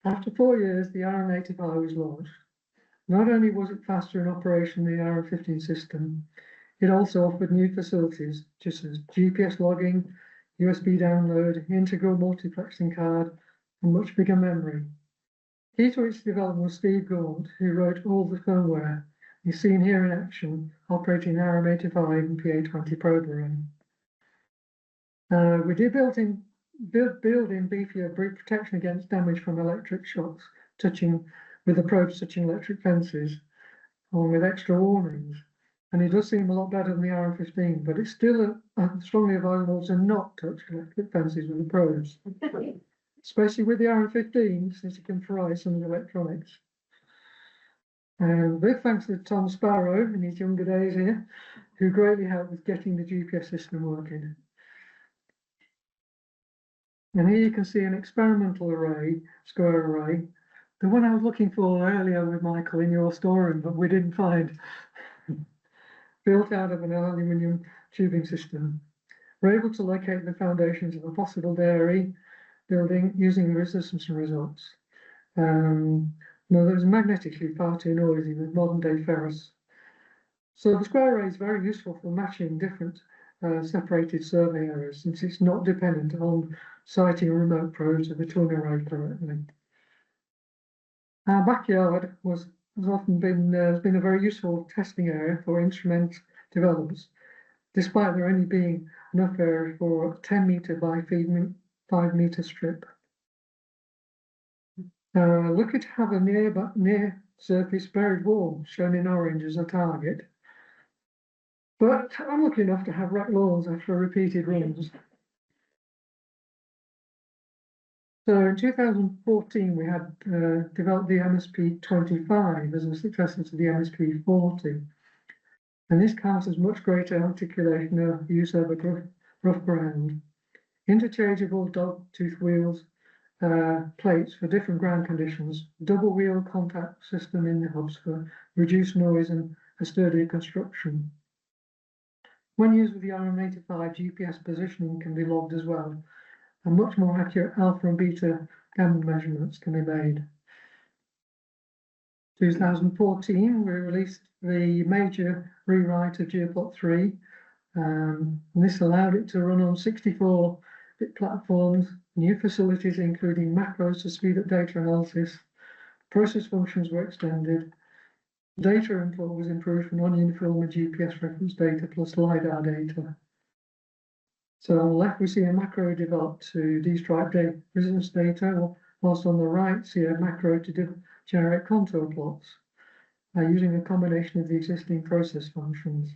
B: after 4 years, the RM85 was launched. Not only was it faster in operation than the RM15 system, it also offered new facilities, such as GPS logging, USB download, integral multiplexing card, and much bigger memory. Key to its development was Steve Gaunt, who wrote all the firmware. He's seen here in action, operating RM85 and PA20 probe array. We did build in beefier brick protection against damage from electric shocks, with the probes touching electric fences, along with extra warnings. And it does seem a lot better than the RM15, but it's still strongly advisable to not touch electric fences with the probes, especially with the RM15, since it can fry some of the electronics. And big thanks to Tom Sparrow in his younger days here, who greatly helped with getting the GPS system working. And here you can see an experimental array, square array, the one I was looking for earlier with Michael in your storeroom, but we didn't find, built out of an aluminium tubing system. We're able to locate the foundations of a possible dairy building using resistance results. No, that was magnetically far too noisy with modern day ferrous. So the square array is very useful for matching different separated survey areas, since it's not dependent on sighting remote probes of the twin array correctly. Our backyard has often been a very useful testing area for instrument developers, despite there only being enough area for a 10-meter by 5-meter strip. Lucky to have a near surface buried wall shown in orange as a target, but I'm lucky enough to have wrecked lawns after repeated runs. So in 2014, we had developed the MSP25 as a successor to the MSP40. and this causes much greater articulation of use over rough ground. Interchangeable dog-tooth wheels, plates for different ground conditions, double wheel contact system in the hubs for reduced noise and a sturdier construction. When used with the RM85, GPS positioning can be logged as well, and much more accurate alpha and beta gamma measurements can be made. 2014, we released the major rewrite of Geoplot 3. And this allowed it to run on 64-bit platforms, new facilities including macros to speed up data analysis, process functions were extended, data input was improved for non-uniform and GPS reference data plus LiDAR data. So on the left we see a macro developed to destripe resistance data, whilst on the right see a macro to generate contour plots using a combination of the existing process functions.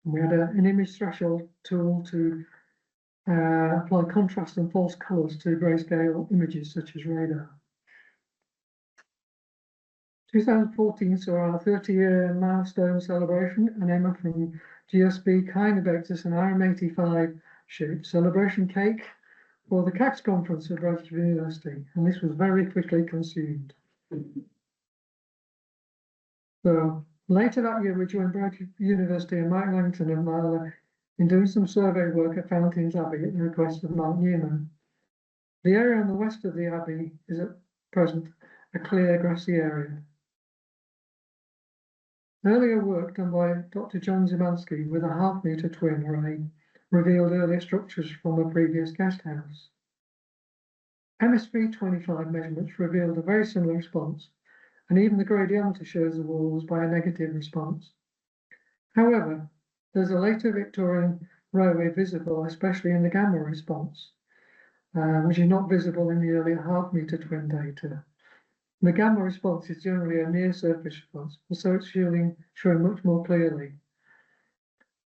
B: And we had an image threshold tool to apply contrast and false colors to grayscale images such as radar. 2014 saw our 30-year milestone celebration, and Emma from GSB kindly baked us an RM85 shaped celebration cake for the CACS conference at Bradford University, and this was very quickly consumed. So later that year, we joined Bradford University and Mike Langton and Marla in doing some survey work at Fountains Abbey at the request of Mark Newman. The area on the west of the Abbey is at present a clear grassy area. Earlier work done by Dr. John Zimanski with a half-metre twin array revealed earlier structures from a previous guest house. MSV25 measurements revealed a very similar response, and even the gradiometer shows the walls by a negative response. However, there's a later Victorian railway visible, especially in the gamma response, which is not visible in the earlier half-metre twin data. The gamma response is generally a near-surface response, so it's showing much more clearly.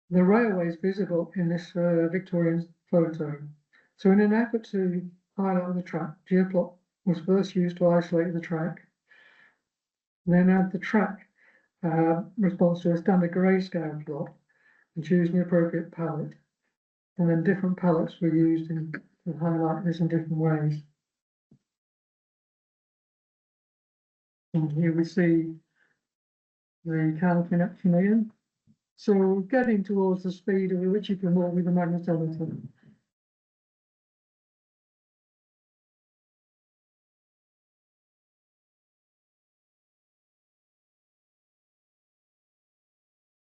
B: The railway is visible in this Victorian photo. So in an effort to highlight the track, Geoplot was first used to isolate the track, then add the track response to a standard grayscale plot and choose the appropriate palette. And then different palettes were used to highlight this in different ways. And here we see the calc in action again. So we're getting towards the speed with which you can walk with the magnetometer.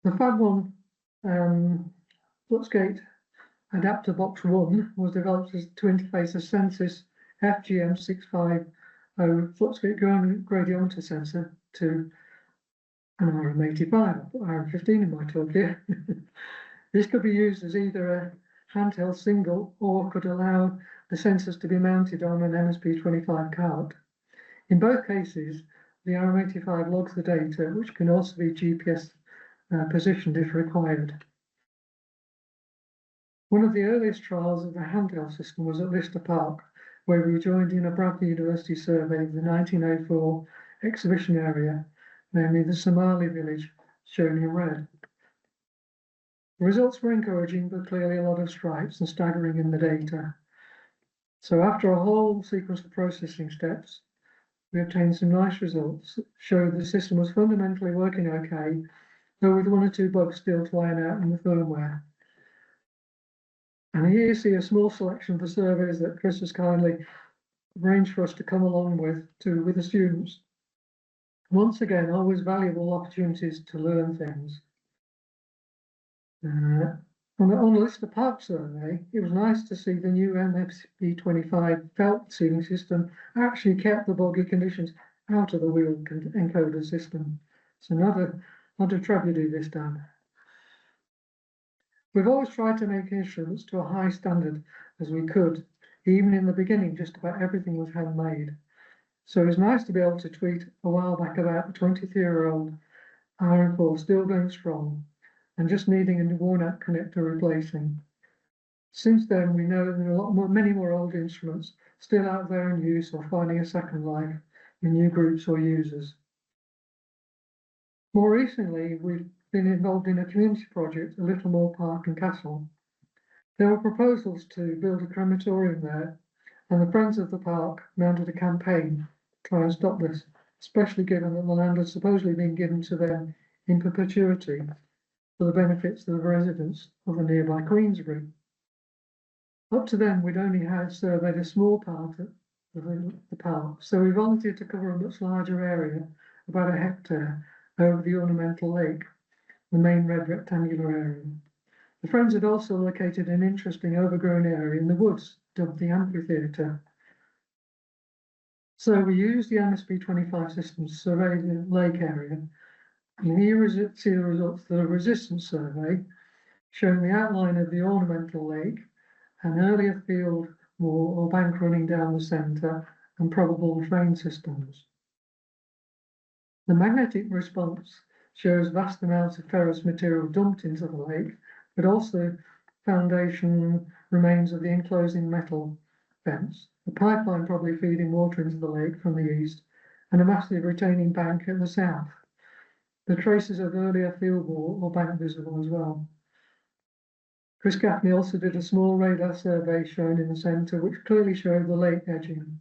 B: The Fab1 Fluxgate adapter box 1 was developed to interface a Sensis FGM650 Fluxgate gradiometer sensor to an RM85. I've put RM15 in my talk here. This could be used as either a handheld single or could allow the sensors to be mounted on an MSP25 cart. In both cases, the RM85 logs the data, which can also be GPS positioned if required. One of the earliest trials of the handheld system was at Lister Park, where we joined in a Bradford University survey of the 1904 exhibition area, namely the Somali village, shown in red. The results were encouraging, but clearly a lot of stripes and staggering in the data. So after a whole sequence of processing steps, we obtained some nice results that showed the system was fundamentally working okay, though with one or two bugs still to iron out in the firmware. And here you see a small selection of the surveys that Chris has kindly arranged for us to come along with the students. Once again, always valuable opportunities to learn things. On the Lister Park survey, it was nice to see the new MSP25 felt sealing system actually kept the boggy conditions out of the wheel encoder system. So not a tragedy this time. We've always tried to make instruments to a high standard as we could. Even in the beginning, just about everything was handmade. So it was nice to be able to tweet a while back about the 23-year-old RM4 still going strong and just needing a worn-out connector replacing. Since then, we know there are many more old instruments still out there in use or finding a second life in new groups or users. More recently, we've been involved in a community project, a Littlemore Park and Castle. There were proposals to build a crematorium there, and the Friends of the Park mounted a campaign to try and stop this, especially given that the land had supposedly been given to them in perpetuity for the benefits of the residents of the nearby Queensbury. Up to then, we'd only had surveyed a small part of the park, so we volunteered to cover a much larger area, about a hectare, over the ornamental lake, the main red rectangular area. The Friends had also located an interesting overgrown area in the woods, dubbed the amphitheatre. So we used the MSP 25 system to survey the lake area, and here you see the results of the resistance survey, showing the outline of the ornamental lake, an earlier field wall or bank running down the centre, and probable drain systems. The magnetic response shows vast amounts of ferrous material dumped into the lake, but also foundation remains of the enclosing metal fence, a pipeline probably feeding water into the lake from the east, and a massive retaining bank at the south. The traces of earlier field wall or bank visible as well. Chris Gaffney also did a small radar survey shown in the centre, which clearly showed the lake edging.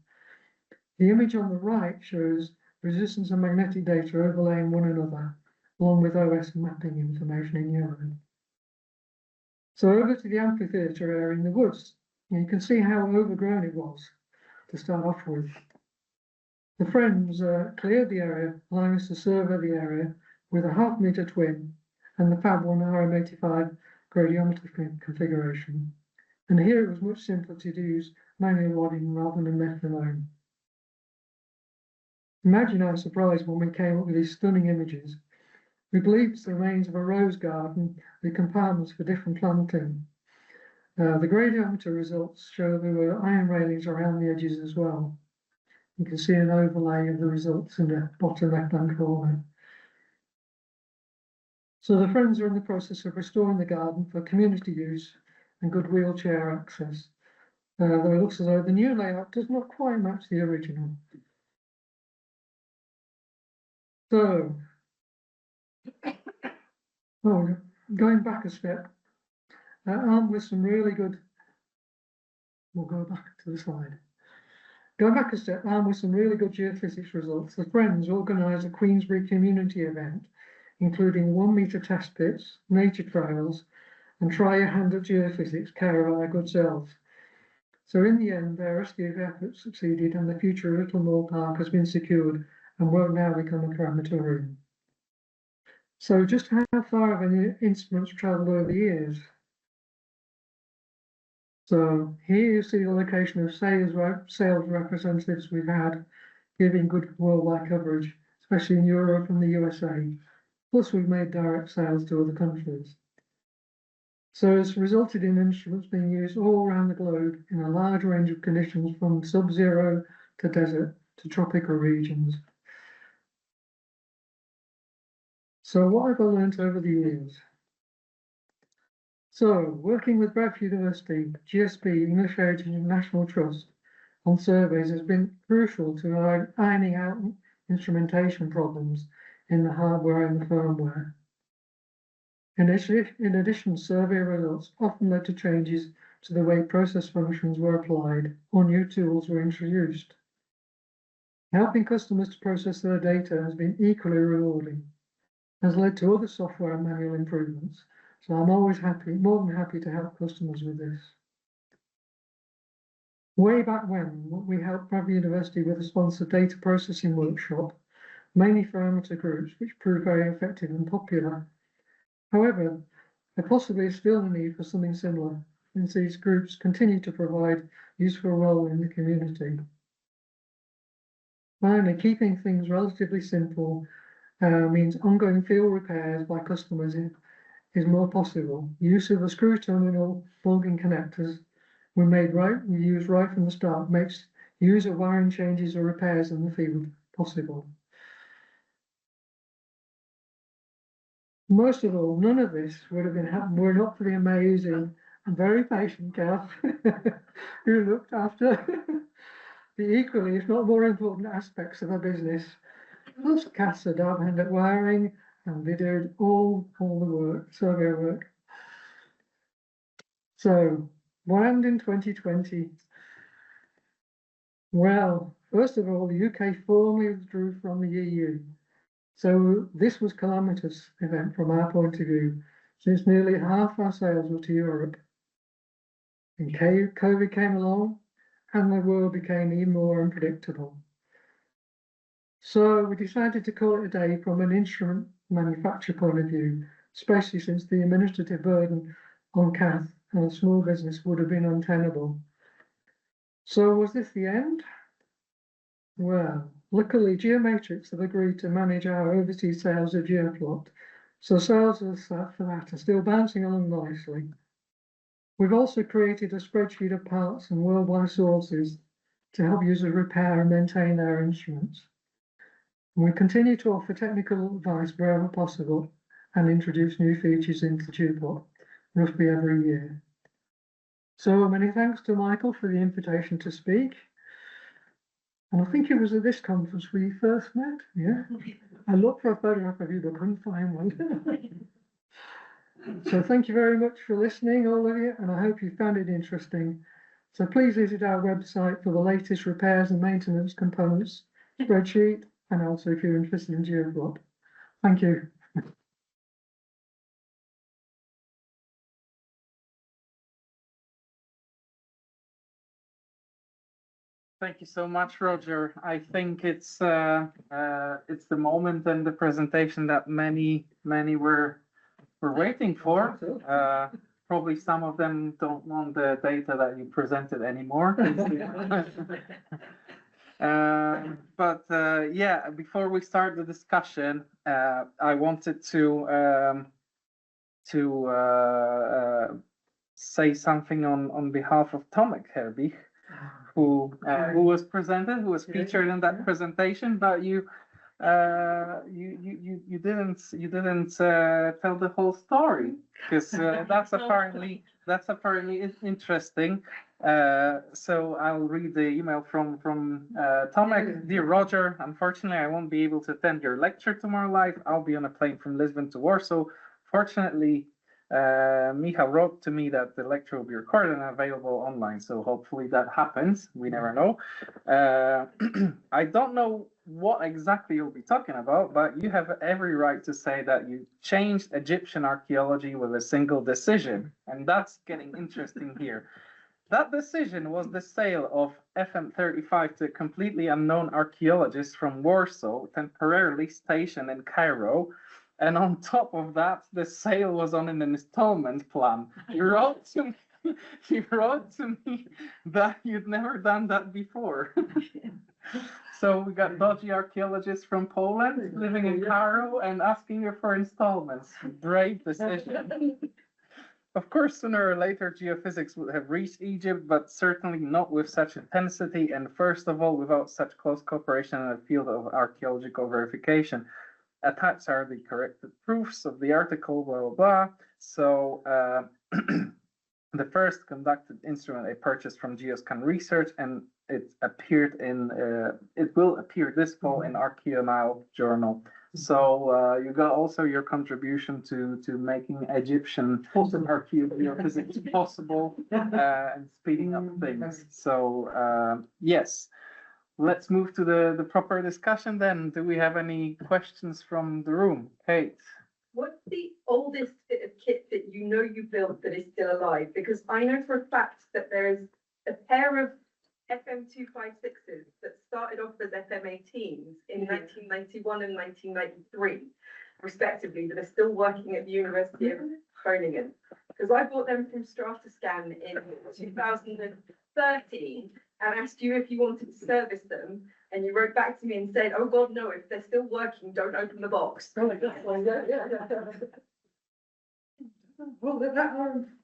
B: The image on the right shows resistance and magnetic data overlaying one another, along with OS mapping information in yellow. So over to the amphitheatre area in the woods, and you can see how overgrown it was to start off with. The Friends cleared the area, allowing us to survey the area with a half-metre twin and the Fab 1 RM85 gradiometer configuration. And here it was much simpler to use manual logging rather than metronome. Imagine our surprise when we came up with these stunning images. We believed it's the remains of a rose garden with compartments for different planting. The gradiometer results show there were iron railings around the edges as well. You can see an overlay of the results in the bottom left-hand corner. So the Friends are in the process of restoring the garden for community use and good wheelchair access. Though it looks as though the new layout does not quite match the original. So, going back a step, armed with some really good, we'll go back to the slide. Going back a step, armed with some really good geophysics results, the Friends organised a Queensbury community event, including 1 metre test pits, nature trails, and try your hand at geophysics, care of our good selves. So in the end, their rescue efforts succeeded and the future of Littlemore Park has been secured and will now become a crematorium. So just how far have any instruments travelled over the years? So here you see the location of sales representatives we've had giving good worldwide coverage, especially in Europe and the USA. Plus we've made direct sales to other countries. So it's resulted in instruments being used all around the globe in a large range of conditions from sub-zero to desert to tropical regions. So what have I learned over the years? So working with Bradford University, GSB, English Heritage and National Trust on surveys has been crucial to ironing out instrumentation problems in the hardware and the firmware. In addition, survey results often led to changes to the way process functions were applied or new tools were introduced. Helping customers to process their data has been equally rewarding, has led to other software and manual improvements. So I'm always more than happy to help customers with this. Way back when, we helped Bradford University with a sponsored data processing workshop, mainly for amateur groups, which proved very effective and popular. However, there possibly is still a need for something similar, since these groups continue to provide useful role in the community. Finally, keeping things relatively simple means ongoing field repairs by customers is more possible. Use of the screw terminal plug-in connectors we use right from the start, makes use of wiring changes or repairs in the field possible. Most of all, none of this would have been happened were not for the amazing and very patient Gav who looked after the equally, if not more important aspects of our business. Plus Cass, a dab hand at wiring, and they did all the work, survey work. So what happened in 2020? Well, first of all, the UK formally withdrew from the EU. So this was calamitous event from our point of view, since nearly half our sales were to Europe. And COVID came along and the world became even more unpredictable. So we decided to call it a day from an instrument manufacturer point of view, especially since the administrative burden on Cath and a small business would have been untenable. So was this the end? Well, luckily Geomatrix have agreed to manage our overseas sales of Geoplot, so sales of for that are still bouncing along nicely. We've also created a spreadsheet of parts and worldwide sources to help users repair and maintain their instruments. And we continue to offer technical advice wherever possible and introduce new features into Geoplot roughly every year. So many thanks to Michael for the invitation to speak. And I think it was at this conference we first met, yeah? I looked for a photograph of you, but couldn't find one. So thank you very much for listening, all of you, and I hope you found it interesting. So please visit our website for the latest repairs and maintenance components spreadsheet, and also if you're interested in Geoplot. Thank you.
A: Thank you so much, Roger. I think it's the moment and the presentation that many were waiting for. Probably some of them don't want the data that you presented anymore. Yeah, before we start the discussion, I wanted to say something on behalf of Tomek Herbich, who was featured in that presentation, but you didn't tell the whole story, because that's apparently interesting. So I'll read the email from Tomek. Dear Roger, unfortunately I won't be able to attend your lecture tomorrow live. I'll be on a plane from Lisbon to Warsaw. Fortunately, Michał wrote to me that the lecture will be recorded and available online, so hopefully that happens. We never know. I don't know what exactly you'll be talking about, but you have every right to say that you changed Egyptian archaeology with a single decision, and that's getting interesting here. That decision was the sale of FM35 to a completely unknown archaeologist from Warsaw, temporarily stationed in Cairo. And on top of that, the sale was on an installment plan. He wrote to me that you'd never done that before. So we got dodgy archaeologists from Poland living in Cairo and asking you for installments. Brave decision. Of course, sooner or later, geophysics would have reached Egypt, but certainly not with such intensity, and first of all, without such close cooperation in the field of archaeological verification. Attached are the corrected proofs of the article, blah, blah, blah. So the first conducted instrument I purchased from Geoscan Research, and it will appear this fall in Archaeomile Journal. So you got also your contribution to making Egyptian archaeophysics possible and speeding up things. So yes. Let's move to the proper discussion then. Do we have any questions from the room? Kate?
E: What's the oldest bit of kit that you know you built that is still alive? Because I know for a fact that there's a pair of FM256s that started off as FM18s in 1991 and 1993, respectively, that are still working at the University of Groningen. Because I bought them from Stratascan in 2013 and asked you if you wanted to service them, and you wrote back to me and said, "Oh God, no! If they're still working, don't open the box."
B: Well, that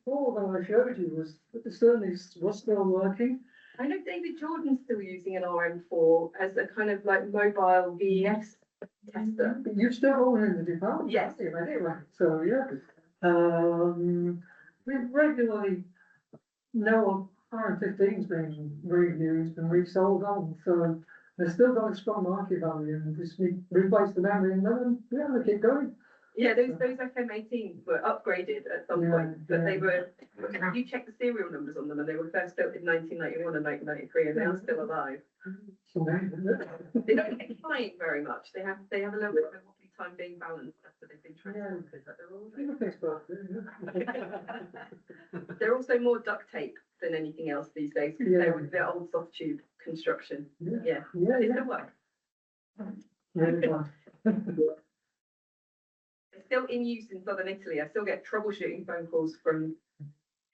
B: RM4 that I showed you was certainly was still working.
E: I know David Jordan's still using an RM4 as a kind of like mobile VES tester.
B: But you still own in the department?
E: Yes.
B: Anyway, so yeah. We regularly know RM15's been reused and resold on, so they've still got a strong market value, and just replace the memory and then yeah, they keep going.
E: Yeah, those FM18s were upgraded at some point, but they were, you check the serial numbers on them and they were first built in 1991 and 1993 and they are still alive. They don't get flying very much. They have a little bit of a wobbly time being balanced after they've been transported, but they're also more duct tape than anything else these days because they're with their old soft tube construction. Yeah, it still works. They're still in use in southern Italy. I still get troubleshooting phone calls from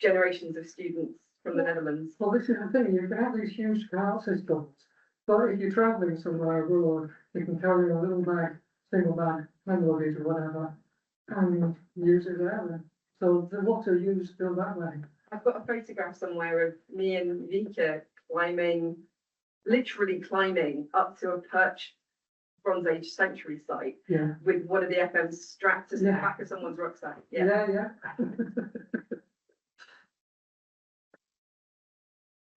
E: generations of students from the Netherlands.
B: Well, this is the thing, you can have these huge cart systems, but if you're travelling somewhere abroad, you can carry a little bag, single bag, hand luggage or whatever, and use it there. So there's lots of use still that way.
E: I've got a photograph somewhere of me and Vika literally climbing up to a perch Bronze Age sanctuary site with one of the FMs strapped to the back of someone's rucksack.
B: Yeah.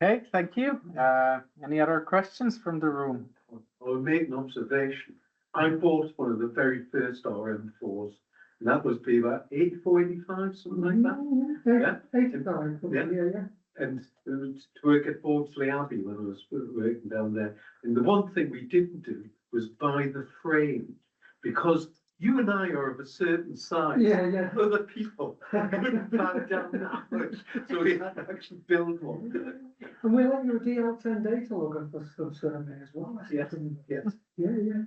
A: Okay, thank you. Any other questions from the room?
F: I'll make an observation. I bought one of the very first RM4s, and that was be about 84, 85, something like that.
B: 85. Yeah.
F: And it was to work at Bordsley Abbey when I was working down there. And the one thing we didn't do was buy the frame, because you and I are of a certain size.
B: Yeah.
F: Other people couldn't buy down that much, so we had to actually build one.
B: And we like your DL10 data logger for sub-survey as well.
F: Yes.
B: Yeah.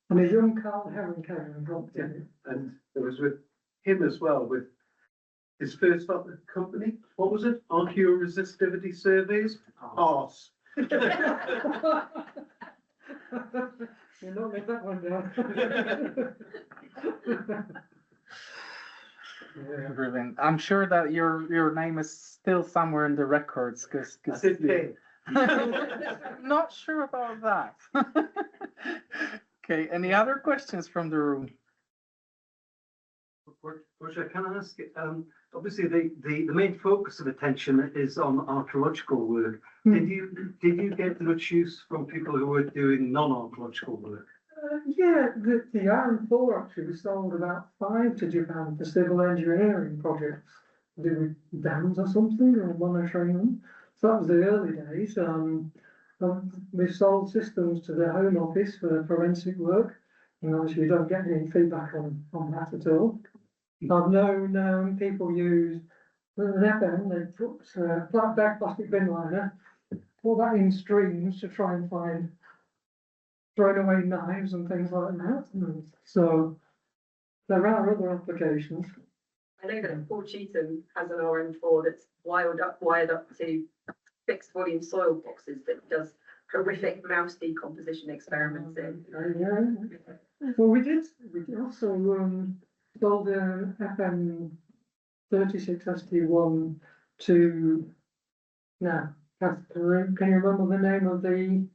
B: And a young Carl Herring came and dropped in.
F: And it was with him as well, with his first company. What was it? Archaeoresistivity surveys? Arse.
B: You're not let that one down.
A: Brilliant. I'm sure that your name is still somewhere in the records because
F: I did pay.
A: not sure about that. Okay, any other questions from the room?
G: Roger, can I ask, obviously the main focus of attention is on archaeological work. Did you get much use from people who were doing non-archaeological work?
B: Yeah, the RM4 actually sold about 5 to Japan for civil engineering projects, doing dams or something, or monitoring them. So that was the early days. We sold systems to the Home Office for forensic work, and obviously we don't get any feedback on that at all. I've known people use an FM, they put a flat back plastic bin liner, pour that in streams to try and find thrown away knives and things like that. So there are other applications.
E: I know that Paul Cheetham has an RM4 that's wired up to fixed volume soil boxes that does horrific mouse decomposition experiments in.
B: Well, we did also sold an FM 36ST1 to, now, Catherine, can you remember the name of the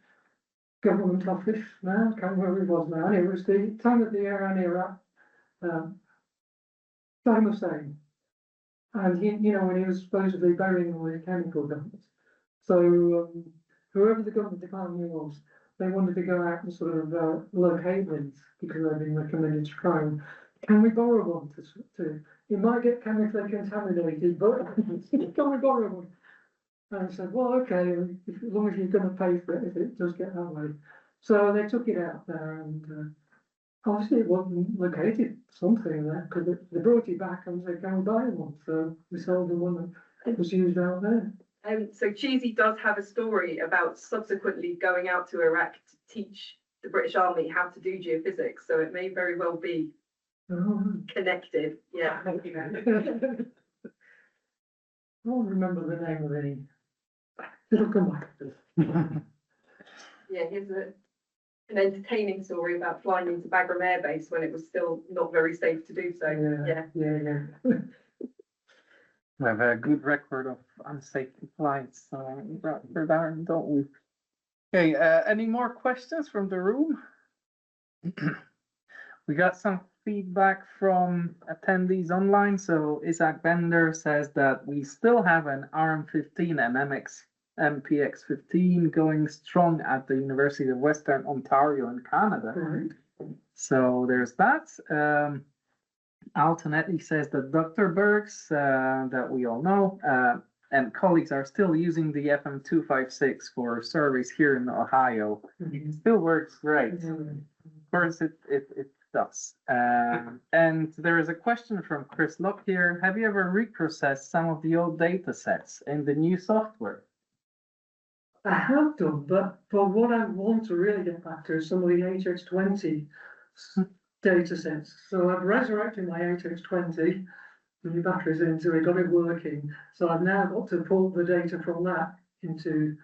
B: government office now? I can't remember who it was now. And it was the time of the Iran Iraq, Saddam Hussein. And he, when he was supposedly burying all the chemical dumps. So whoever the government department was, they wanted to go out and sort of locate them because they've been recommended to try and, can we borrow one to it might get chemically contaminated, but can we borrow one? And I said, well, okay, as long as you're going to pay for it, if it does get that way. So they took it out there, and obviously it wasn't located something there, because they brought it back and said, can we buy one? So we sold the one that was used out there.
E: So Cheesy does have a story about subsequently going out to Iraq to teach the British Army how to do geophysics, so it may very well be connected. Yeah.
B: I don't remember the name of any. It'll come back.
E: Yeah, here's an entertaining story about flying into Bagram Air Base when it was still not very safe to do so. Yeah.
A: We have a good record of unsafe flights, for that, don't we? Okay, any more questions from the room? We got some feedback from attendees online. So Isaac Bender says that we still have an RM15 and MPX15 going strong at the University of Western Ontario in Canada.
B: Right.
A: So there's that. Altonetti says that Dr. Bergs, that we all know, and colleagues are still using the FM256 for surveys here in Ohio. It still works great. Of course, it does. And there is a question from Chris Locke here. Have you ever reprocessed some of the old data sets in the new software?
B: I have done, but what I want to really get back to is some of the HX20 data sets. So I've resurrected my HX20, the batteries into it, got it working. So I've now got to pull the data from that into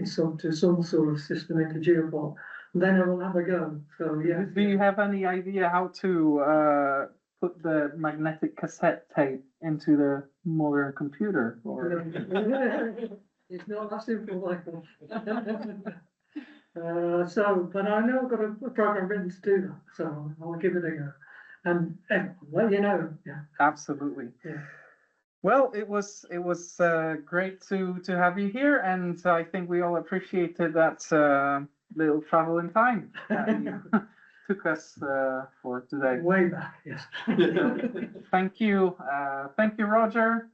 B: some sort of system into Geoplot. And then I will have a go. So yeah.
A: Do you have any idea how to put the magnetic cassette tape into the modern computer? Or
B: It's not that simple, Michael. But I know I've got a program written to do that, so I'll give it a go. And let you know. Yeah.
A: Absolutely.
B: Yeah.
A: Well, it was great to have you here, and I think we all appreciated that little travel in time that you took us for today.
B: Way back, yes.
A: Thank you, Roger.